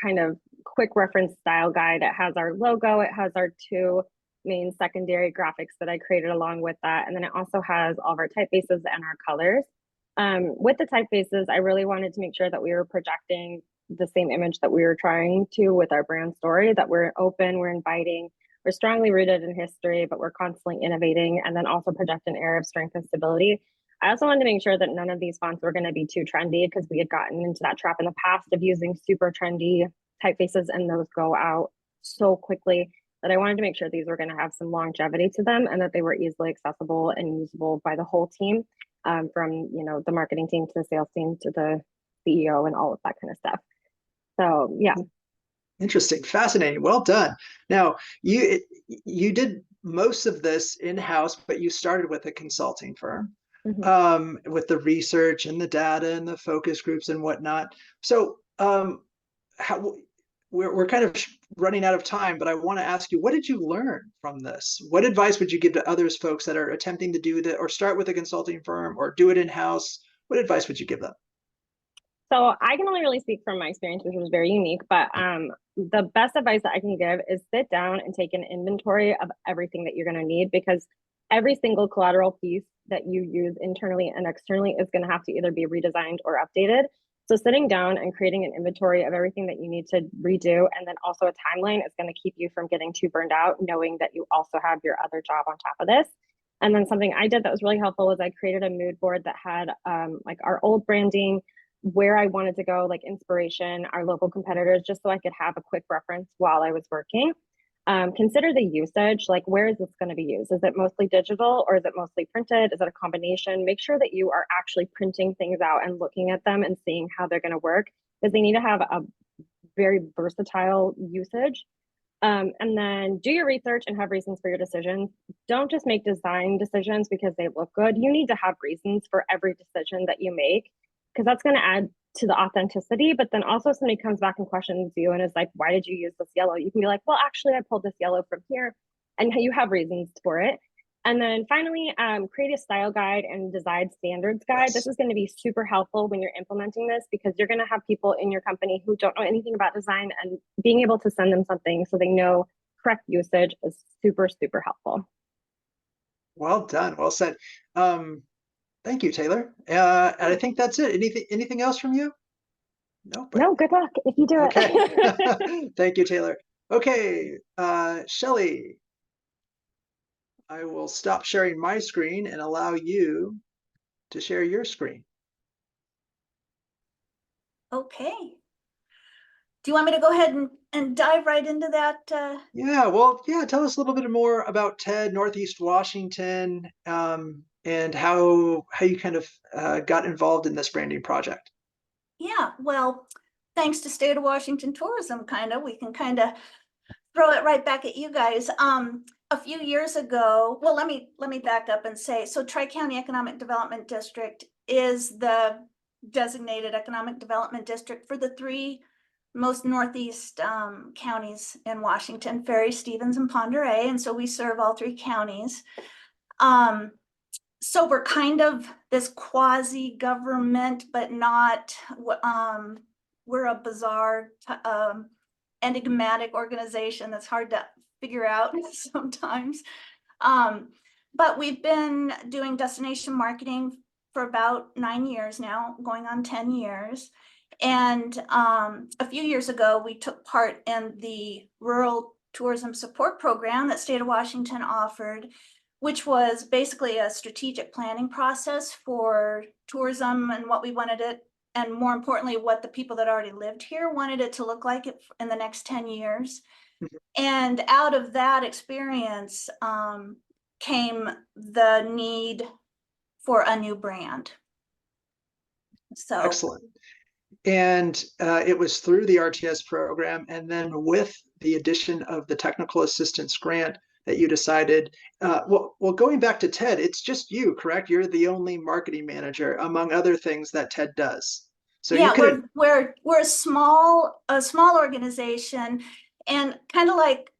[SPEAKER 3] kind of quick reference style guide. It has our logo, it has our two main secondary graphics that I created along with that. And then it also has all of our typefaces and our colors. With the typefaces, I really wanted to make sure that we were projecting the same image that we were trying to with our brand story, that we're open, we're inviting, we're strongly rooted in history, but we're constantly innovating, and then also project an air of strength and stability. I also wanted to make sure that none of these fonts were going to be too trendy because we had gotten into that trap in the past of using super trendy typefaces and those go out so quickly that I wanted to make sure these were going to have some longevity to them and that they were easily accessible and usable by the whole team, from the marketing team to the sales team to the CEO and all of that kind of stuff. So yeah.
[SPEAKER 1] Interesting, fascinating. Well done. Now you did most of this in-house, but you started with a consulting firm. With the research and the data and the focus groups and whatnot. So how we're kind of running out of time, but I want to ask you, what did you learn from this? What advice would you give to others folks that are attempting to do that or start with a consulting firm or do it in-house? What advice would you give them?
[SPEAKER 3] So I can only really speak from my experience, which was very unique, but the best advice that I can give is sit down and take an inventory of everything that you're going to need, because every single collateral piece that you use internally and externally is going to have to either be redesigned or updated. So sitting down and creating an inventory of everything that you need to redo, and then also a timeline, is going to keep you from getting too burned out, knowing that you also have your other job on top of this. And then something I did that was really helpful was I created a mood board that had like our old branding, where I wanted to go, like inspiration, our local competitors, just so I could have a quick reference while I was working. Consider the usage, like where is this going to be used? Is it mostly digital or is it mostly printed? Is it a combination? Make sure that you are actually printing things out and looking at them and seeing how they're going to work, because they need to have a very versatile usage. And then do your research and have reasons for your decisions. Don't just make design decisions because they look good. You need to have reasons for every decision that you make, because that's going to add to the authenticity. But then also somebody comes back and questions you and is like, why did you use this yellow? You can be like, well, actually I pulled this yellow from here, and you have reasons for it. And then finally, create a style guide and design standards guide.
[SPEAKER 1] Yes.
[SPEAKER 3] This is going to be super helpful when you're implementing this, because you're going to have people in your company who don't know anything about design, and being able to send them something so they know correct usage is super, super helpful.
[SPEAKER 1] Well done. Well said. Thank you, Taylor. And I think that's it. Anything else from you? No, but
[SPEAKER 3] No, good luck if you do it.
[SPEAKER 1] okay. Thank you, Taylor. Okay, Shelly, I will stop sharing my screen and allow you to share your screen.
[SPEAKER 4] Okay. Do you want me to go ahead and dive right into that?
[SPEAKER 1] Yeah, well, yeah, tell us a little bit more about TED Northeast Washington, and how you kind of got involved in this branding project.
[SPEAKER 4] Yeah, well, thanks to State of Washington Tourism, we can kind of throw it right back at you guys. A few years ago, well, let me back up and say, so Tri-County Economic Development District is the designated economic development district for the three most northeast counties in Washington: Ferry, Stevens, and Pend Oreille. And so we serve all three counties. So we're kind of this quasi-government, but not, we're a bizarre, enigmatic organization that's hard to figure out sometimes. But we've been doing destination marketing for about 9 years now, going on 10 years. And a few years ago, we took part in the Rural Tourism Support Program that State of Washington offered, which was basically a strategic planning process for tourism and what we wanted it, and more importantly, what the people that already lived here wanted it to look like in the next 10 years. And out of that experience came the need for a new brand. So
[SPEAKER 1] Excellent. And it was through the RTS program, and then with the addition of the technical assistance grant that you decided, well, going back to TED, it's just you, correct? You're the only marketing manager, among other things that TED does. So
[SPEAKER 4] yeah,
[SPEAKER 1] you could,
[SPEAKER 4] we're a small organization, and kind of like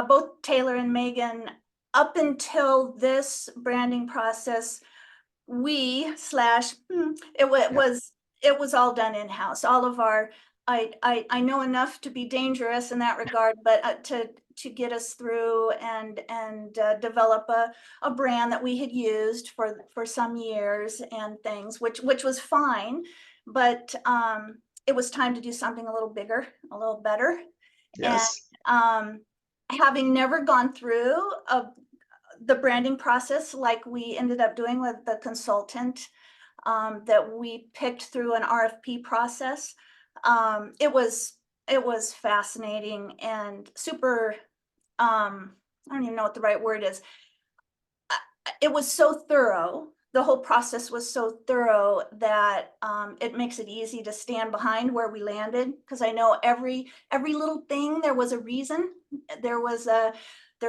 [SPEAKER 4] both Taylor and Megan, up until this branding process, it was all done in-house. All of our, I know enough to be dangerous in that regard, but to get us through and develop a brand that we had used for some years and things, which was fine, but it was time to do something a little bigger, a little better.
[SPEAKER 1] yes.
[SPEAKER 4] And having never gone through the branding process like we ended up doing with the consultant that we picked through an RFP process, it was fascinating and super, I don't even know what the right word is. It was so thorough. The whole process was so thorough that it makes it easy to stand behind where we landed, because I know every little thing, there was a reason. There's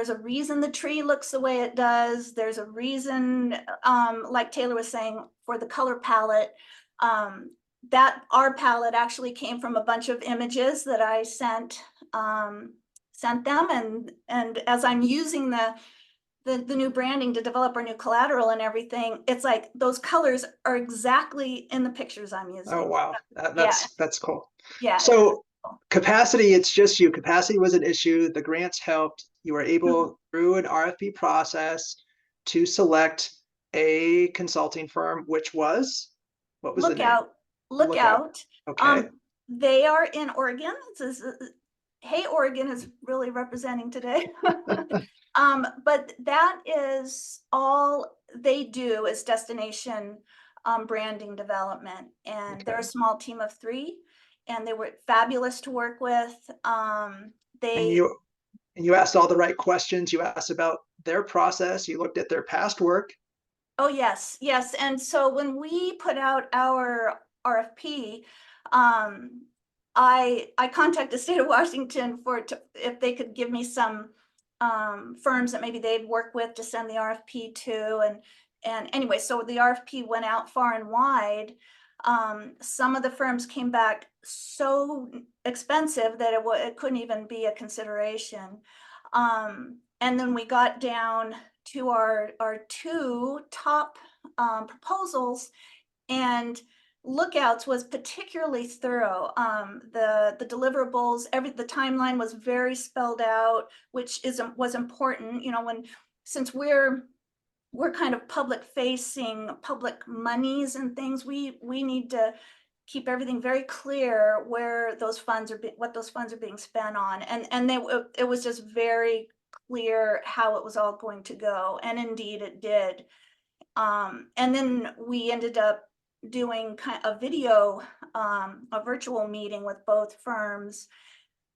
[SPEAKER 4] a reason the tree looks the way it does. There's a reason, like Taylor was saying, for the color palette. That our palette actually came from a bunch of images that I sent them, and as I'm using the new branding to develop our new collateral and everything, it's like those colors are exactly in the pictures I'm using.
[SPEAKER 1] Oh, wow. That's cool.
[SPEAKER 4] Yeah.
[SPEAKER 1] So capacity, it's just you. Capacity was an issue. The grants helped. You were able, through an RFP process, to select a consulting firm, which was, what was the name?
[SPEAKER 4] Lookout.
[SPEAKER 1] Okay.
[SPEAKER 4] They are in Oregon. Hey, Oregon is really representing today. But that is all they do, is destination branding development. And they're a small team of 3, and they were fabulous to work with.
[SPEAKER 1] And And you asked all the right questions. You asked about their process. You looked at their past work.
[SPEAKER 4] Oh, yes, yes. And so when we put out our RFP, I contacted the state of Washington if they could give me some firms that maybe they'd work with to send the RFP to. And anyway, so the RFP went out far and wide. Some of the firms came back so expensive that it couldn't even be a consideration. And then we got down to our two top proposals, and Lookouts was particularly thorough. The deliverables, the timeline was very spelled out, which was important. You know, since we're kind of public facing, public monies and things, we need to keep everything very clear where those funds are, what those funds are being spent on, and it was just very clear how it was all going to go, and indeed it did. And then we ended up doing kind of a virtual meeting with both firms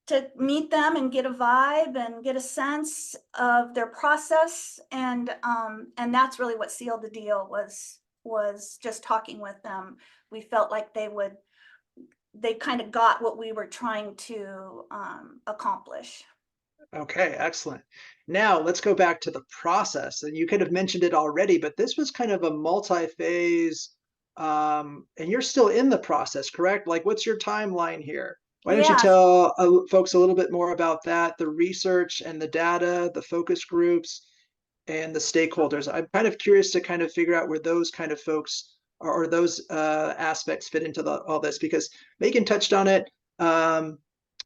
[SPEAKER 4] to meet them and get a vibe and get a sense of their process. And that's really what sealed the deal, was just talking with them. We felt like they kind of got what we were trying to accomplish.
[SPEAKER 1] Okay, excellent. Now let's go back to the process. And you could have mentioned it already, but this was kind of a multi-phase, and you're still in the process, correct? Like, what's your timeline here? Why don't you
[SPEAKER 4] Yeah.
[SPEAKER 1] tell folks a little bit more about that, the research and the data, the focus groups, and the stakeholders? I'm kind of curious to kind of figure out where those kind of folks or those aspects fit into all this, because Megan touched on it.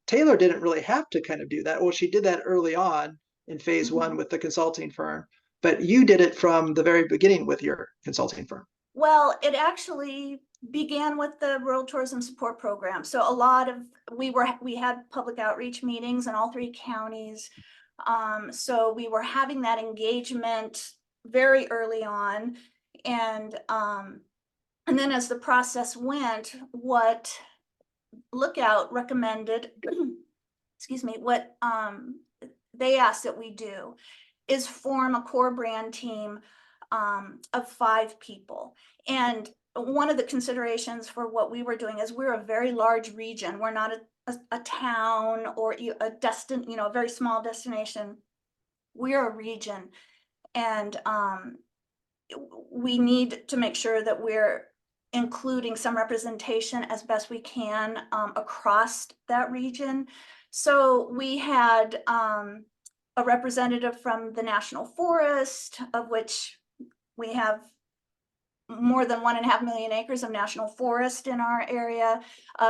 [SPEAKER 1] Taylor didn't really have to kind of do that. Well, she did that early on in phase one with the consulting firm, but you did it from the very beginning with your consulting firm.
[SPEAKER 4] Well, it actually began with the Rural Tourism Support Program. So a lot of, we had public outreach meetings in all 3 counties. So we were having that engagement very early on. And then as the process went, what Lookout recommended, excuse me, what they asked that we do is form a core brand team of 5 people. And one of the considerations for what we were doing is we're a very large region. We're not a town or a very small destination. We're a region, and we need to make sure that we're including some representation as best we can across that region. So we had a representative from the National Forest, of which we have more than 1.5 million acres of national forest in our area,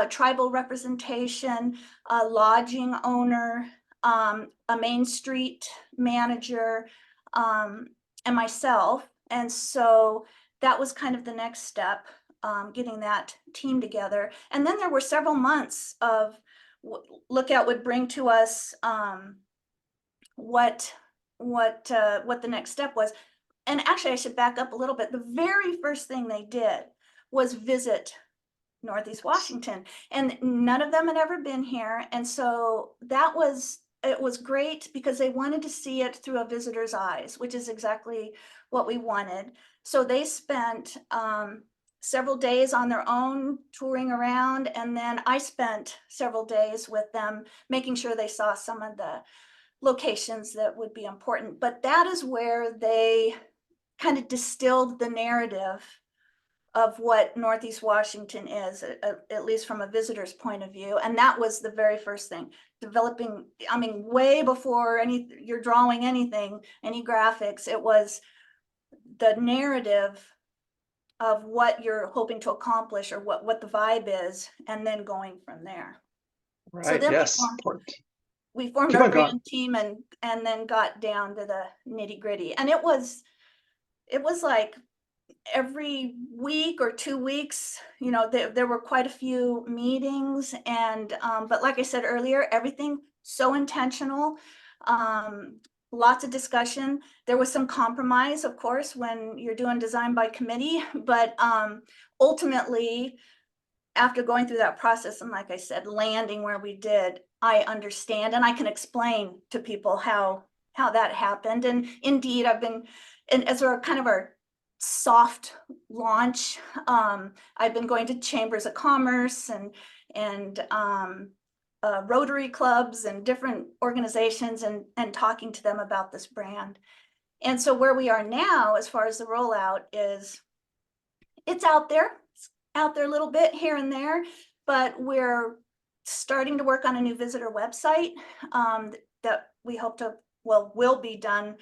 [SPEAKER 4] tribal representation, a lodging owner, a Main Street manager, and myself. And so that was kind of the next step, getting that team together. And then there were several months of Lookout would bring to us what the next step was. And actually, I should back up a little bit. The very first thing they did was visit Northeast Washington, and none of them had ever been here. And so it was great because they wanted to see it through a visitor's eyes, which is exactly what we wanted. So they spent several days on their own touring around, and then I spent several days with them making sure they saw some of the locations that would be important. But that is where they kind of distilled the narrative of what Northeast Washington is, at least from a visitor's point of view. And that was the very first thing, developing, I mean, way before you're drawing anything, any graphics, it was the narrative of what you're hoping to accomplish or what the vibe is, and then going from there.
[SPEAKER 1] Right,
[SPEAKER 4] so then
[SPEAKER 1] yes.
[SPEAKER 4] We formed our brand team and then got down to the nitty gritty. And it was like every week or 2 weeks, you know, there were quite a few meetings, and but like I said earlier, everything so intentional, lots of discussion. There was some compromise, of course, when you're doing design by committee, but ultimately, after going through that process and, like I said, landing where we did, I understand and I can explain to people how that happened. And indeed, I've been, and as our kind of our soft launch, I've been going to chambers of commerce and Rotary clubs and different organizations and talking to them about this brand. And so where we are now, as far as the rollout, is it's out there a little bit here and there, but we're starting to work on a new visitor website that we hope to, will be done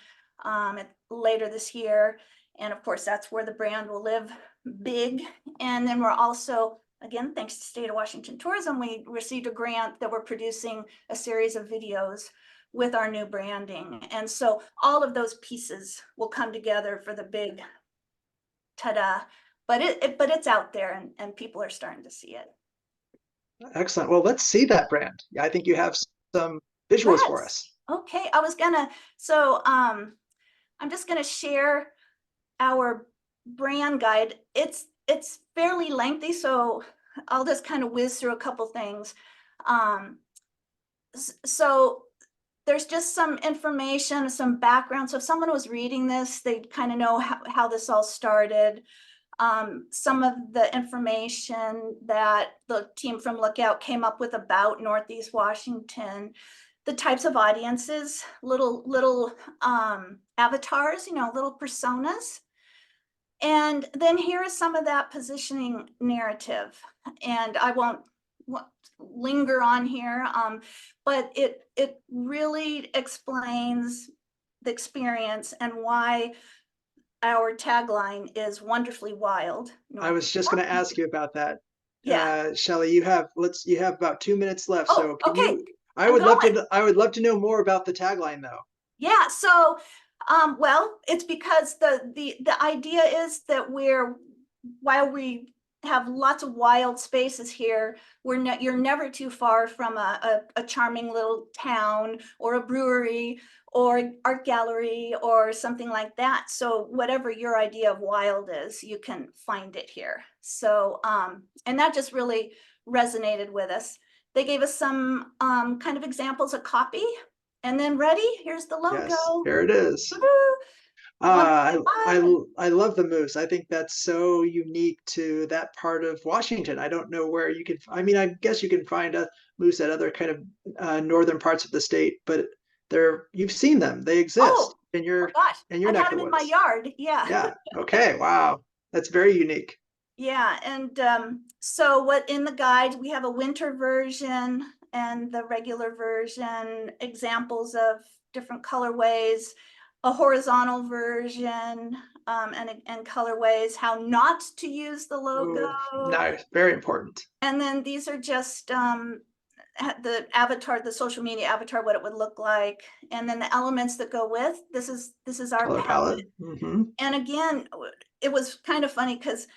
[SPEAKER 4] later this year. And of course, that's where the brand will live big. And then we're also, again, thanks to the State of Washington Tourism, we received a grant that we're producing a series of videos with our new branding. And so all of those pieces will come together for the big ta-da. But it's out there and people are starting to see it.
[SPEAKER 1] Excellent. Well, let's see that brand. I think you have some visuals for us.
[SPEAKER 4] Okay, I was gonna, so I'm just gonna share our brand guide. It's fairly lengthy, so I'll just kind of whiz through a couple things. So there's just some information, some background. So if someone was reading this, they'd kind of know how this all started. Some of the information that the team from Lookout came up with about Northeast Washington, the types of audiences, little avatars, little personas. And then here is some of that positioning narrative. And I won't linger on here, but it really explains the experience and why our tagline is wonderfully wild.
[SPEAKER 1] I was just going to ask you about that.
[SPEAKER 4] Yeah.
[SPEAKER 1] Shelly, you have about 2 minutes left.
[SPEAKER 4] Oh,
[SPEAKER 1] so can
[SPEAKER 4] okay.
[SPEAKER 1] you, I would love to know more about the tagline though.
[SPEAKER 4] Yeah. So, well, it's because the idea is that while we have lots of wild spaces here, you're never too far from a charming little town or a brewery or art gallery or something like that. So whatever your idea of wild is, you can find it here. So, and that just really resonated with us. They gave us some kind of examples of copy. And then ready, here's the logo.
[SPEAKER 1] Yes, here it is. I love the moose. I think that's so unique to that part of Washington. I don't know where you can, I mean, I guess you can find a moose at other kind of northern parts of the state, but you've seen them. They exist in your
[SPEAKER 4] gosh,
[SPEAKER 1] in your
[SPEAKER 4] I've
[SPEAKER 1] neck
[SPEAKER 4] had
[SPEAKER 1] of
[SPEAKER 4] them in
[SPEAKER 1] woods.
[SPEAKER 4] my yard. Yeah.
[SPEAKER 1] Yeah. Okay. Wow. That's very unique.
[SPEAKER 4] Yeah, and so what in the guide, we have a winter version and the regular version, examples of different colorways, a horizontal version, and colorways, how not to use the logo.
[SPEAKER 1] Ooh, nice, very important.
[SPEAKER 4] And then these are just the avatar, the social media avatar, what it would look like, and then the elements that go with. This is our
[SPEAKER 1] color palette. Mm-hmm.
[SPEAKER 4] And again, it was kind of funny because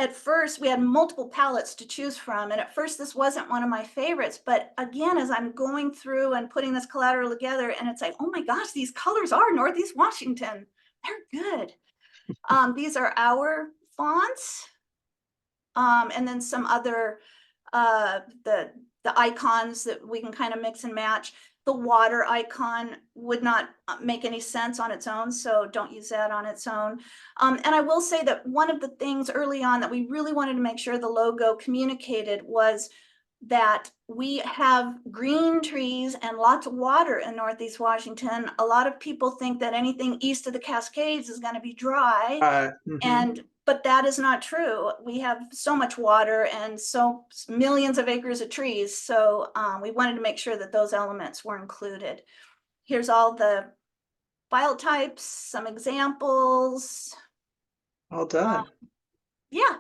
[SPEAKER 4] at first we had multiple palettes to choose from. And at first this wasn't one of my favorites, but again, as I'm going through and putting this collateral together, and it's like, oh my gosh, these colors are Northeast Washington. They're good. These are our fonts. And then some other, the icons that we can kind of mix and match. The water icon would not make any sense on its own, so don't use that on its own. And I will say that one of the things early on that we really wanted to make sure the logo communicated was that we have green trees and lots of water in Northeast Washington. A lot of people think that anything east of the Cascades is going to be dry, but that is not true. We have so much water and so millions of acres of trees. So we wanted to make sure that those elements were included. Here's all the file types, some examples.
[SPEAKER 1] Well done.
[SPEAKER 4] Yeah.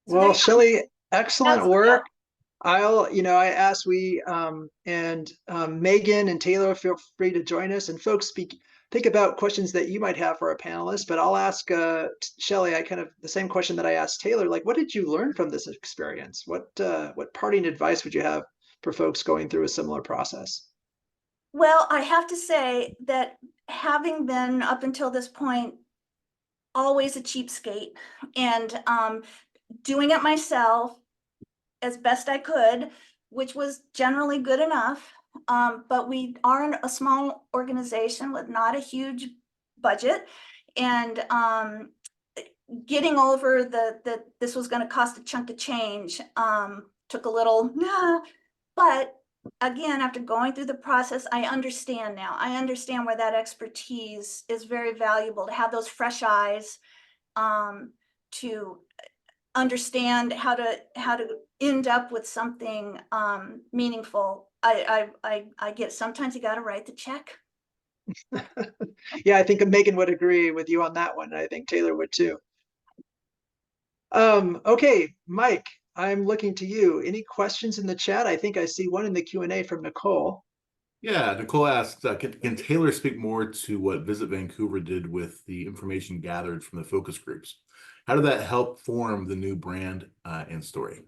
[SPEAKER 1] So well, Shelly, excellent work. I asked and Megan and Taylor, feel free to join us, and folks think about questions that you might have for our panelists, but I'll ask Shelly, the same question that I asked Taylor, like, what did you learn from this experience? What parting advice would you have for folks going through a similar process?
[SPEAKER 4] Well, I have to say that having been up until this point, always a cheapskate, and doing it myself as best I could, which was generally good enough. But we are a small organization with not a huge budget, and getting over that this was going to cost a chunk of change took a little, but again, after going through the process, I understand now. I understand where that expertise is very valuable, to have those fresh eyes, to understand how to end up with something meaningful. I get, sometimes you got to write the check.
[SPEAKER 1] Yeah, I think Megan would agree with you on that one. I think Taylor would too. Okay, Mike, I'm looking to you. Any questions in the chat? I think I see one in the Q&A from Nicole.
[SPEAKER 5] Yeah, Nicole asks, can Taylor speak more to what Visit Vancouver did with the information gathered from the focus groups? How did that help form the new brand and story?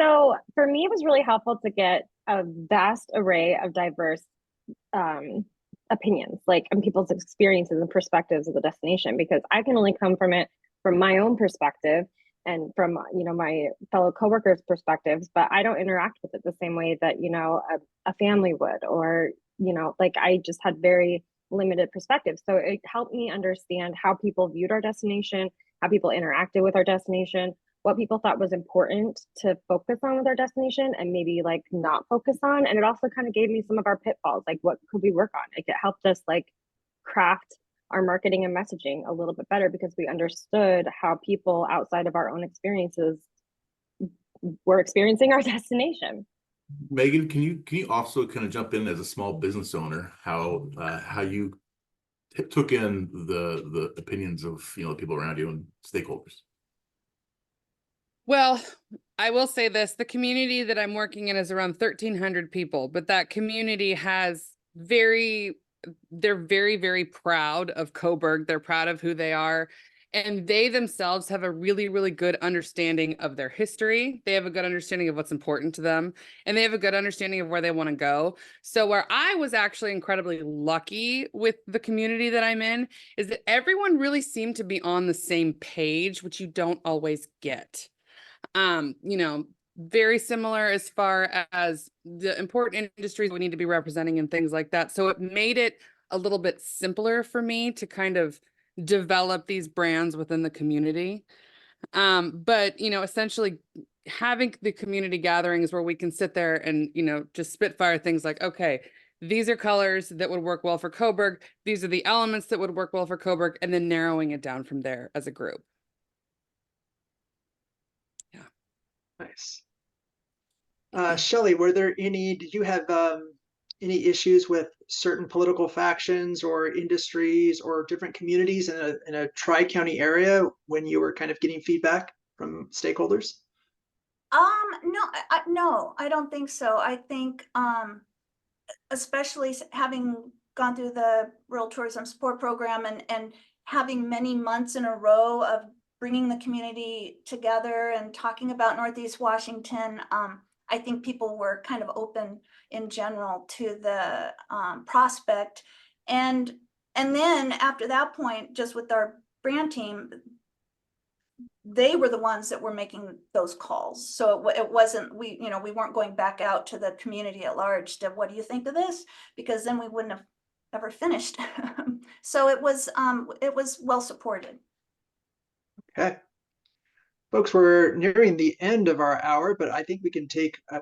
[SPEAKER 3] So for me, it was really helpful to get a vast array of diverse opinions, like, and people's experiences and perspectives of the destination, because I can only come from it from my own perspective and from, you know, my fellow coworkers' perspectives, but I don't interact with it the same way that, you know, a family would, or, you know, like, I just had very limited perspectives. So it helped me understand how people viewed our destination, how people interacted with our destination, what people thought was important to focus on with our destination and maybe like not focus on. And it also kind of gave me some of our pitfalls, like what could we work on? Like, it helped us like craft our marketing and messaging a little bit better, because we understood how people outside of our own experiences were experiencing our destination.
[SPEAKER 5] Megan, can you also kind of jump in as a small business owner, how you took in the opinions of, you know, the people around you and stakeholders?
[SPEAKER 2] Well, I will say this, the community that I'm working in is around 1,300 people, but that community has they're very, very proud of Coburg. They're proud of who they are. And they themselves have a really, really good understanding of their history. They have a good understanding of what's important to them, and they have a good understanding of where they want to go. So where I was actually incredibly lucky with the community that I'm in is that everyone really seemed to be on the same page, which you don't always get. You know, very similar as far as the important industries we need to be representing and things like that. So it made it a little bit simpler for me to kind of develop these brands within the community. But, you know, essentially having the community gatherings where we can sit there and, you know, just spitfire things like, okay, these are colors that would work well for Coburg. These are the elements that would work well for Coburg, and then narrowing it down from there as a group.
[SPEAKER 1] Nice. Shelly, did you have any issues with certain political factions or industries or different communities in a tri-county area when you were kind of getting feedback from stakeholders?
[SPEAKER 4] No, I don't think so. I think, especially having gone through the Rural Tourism Support Program and having many months in a row of bringing the community together and talking about Northeast Washington, I think people were kind of open in general to the prospect. And then after that point, just with our brand team, they were the ones that were making those calls. So it wasn't, we weren't going back out to the community at large to, what do you think of this? Because then we wouldn't have ever finished. So it was well supported.
[SPEAKER 1] Okay. Folks, we're nearing the end of our hour, but I think we can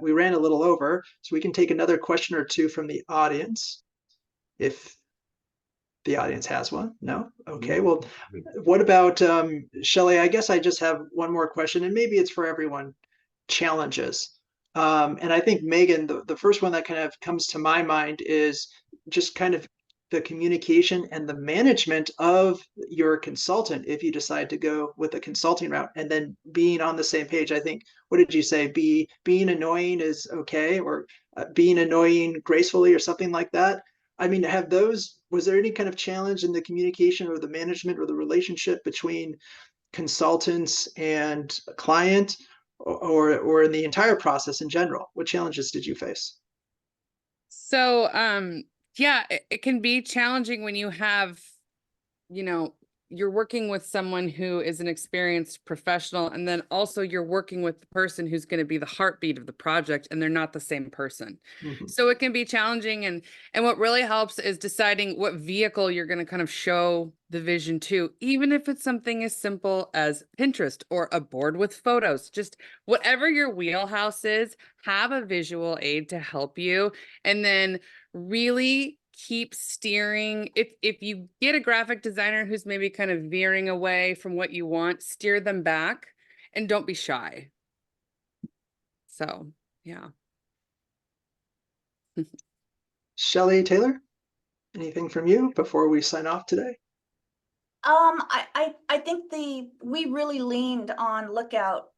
[SPEAKER 1] we ran a little over, so we can take another question or two from the audience. If the audience has one. No? Okay, well, what about, Shelly, I guess I just have one more question, and maybe it's for everyone. Challenges. And I think, Megan, the first one that kind of comes to my mind is just kind of the communication and the management of your consultant if you decide to go with a consulting route, and then being on the same page. I think, what did you say? Being annoying is okay, or being annoying gracefully, or something like that. I mean, was there any kind of challenge in the communication or the management or the relationship between consultants and a client, or in the entire process in general? What challenges did you face?
[SPEAKER 2] So, yeah, it can be challenging when you have, you know, you're working with someone who is an experienced professional, and then also you're working with the person who's going to be the heartbeat of the project, and they're not the same person.
[SPEAKER 1] Mhm.
[SPEAKER 2] So it can be challenging, and what really helps is deciding what vehicle you're going to kind of show the vision to, even if it's something as simple as Pinterest or a board with photos. Just whatever your wheelhouse is, have a visual aid to help you, and then really keep steering. If you get a graphic designer who's maybe kind of veering away from what you want, steer them back and don't be shy. So, yeah.
[SPEAKER 1] Shelly, Taylor, anything from you before we sign off today?
[SPEAKER 4] I think we really leaned on Lookout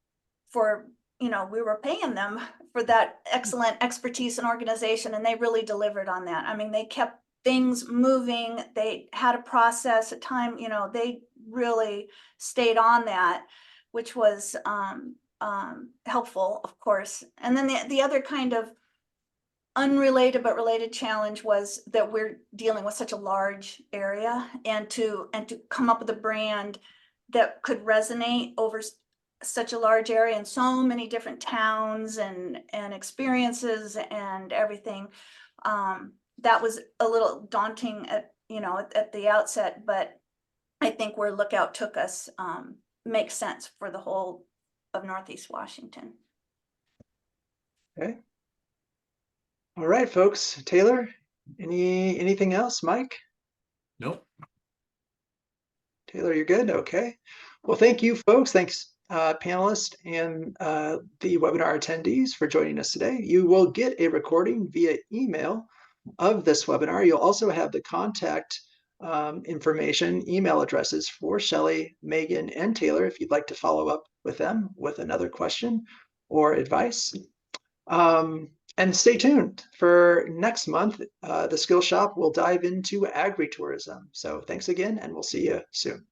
[SPEAKER 4] for, we were paying them for that excellent expertise and organization, and they really delivered on that. I mean, they kept things moving. They had a process, a time, they really stayed on that, which was helpful, of course. And then the other kind of unrelated but related challenge was that we're dealing with such a large area, and to come up with a brand that could resonate over such a large area and so many different towns and experiences and everything. That was a little daunting at the outset, but I think where Lookout took us makes sense for the whole of Northeast Washington.
[SPEAKER 1] Okay. All right, folks. Taylor, anything else? Mike?
[SPEAKER 5] Nope.
[SPEAKER 1] Taylor, you're good? Okay. Well, thank you, folks. Thanks, panelists and the webinar attendees for joining us today. You will get a recording via email of this webinar. You'll also have the contact information, email addresses for Shelly, Megan, and Taylor if you'd like to follow up with them with another question or advice. And stay tuned for next month. The Skillshop will dive into agritourism. So thanks again, and we'll see you soon.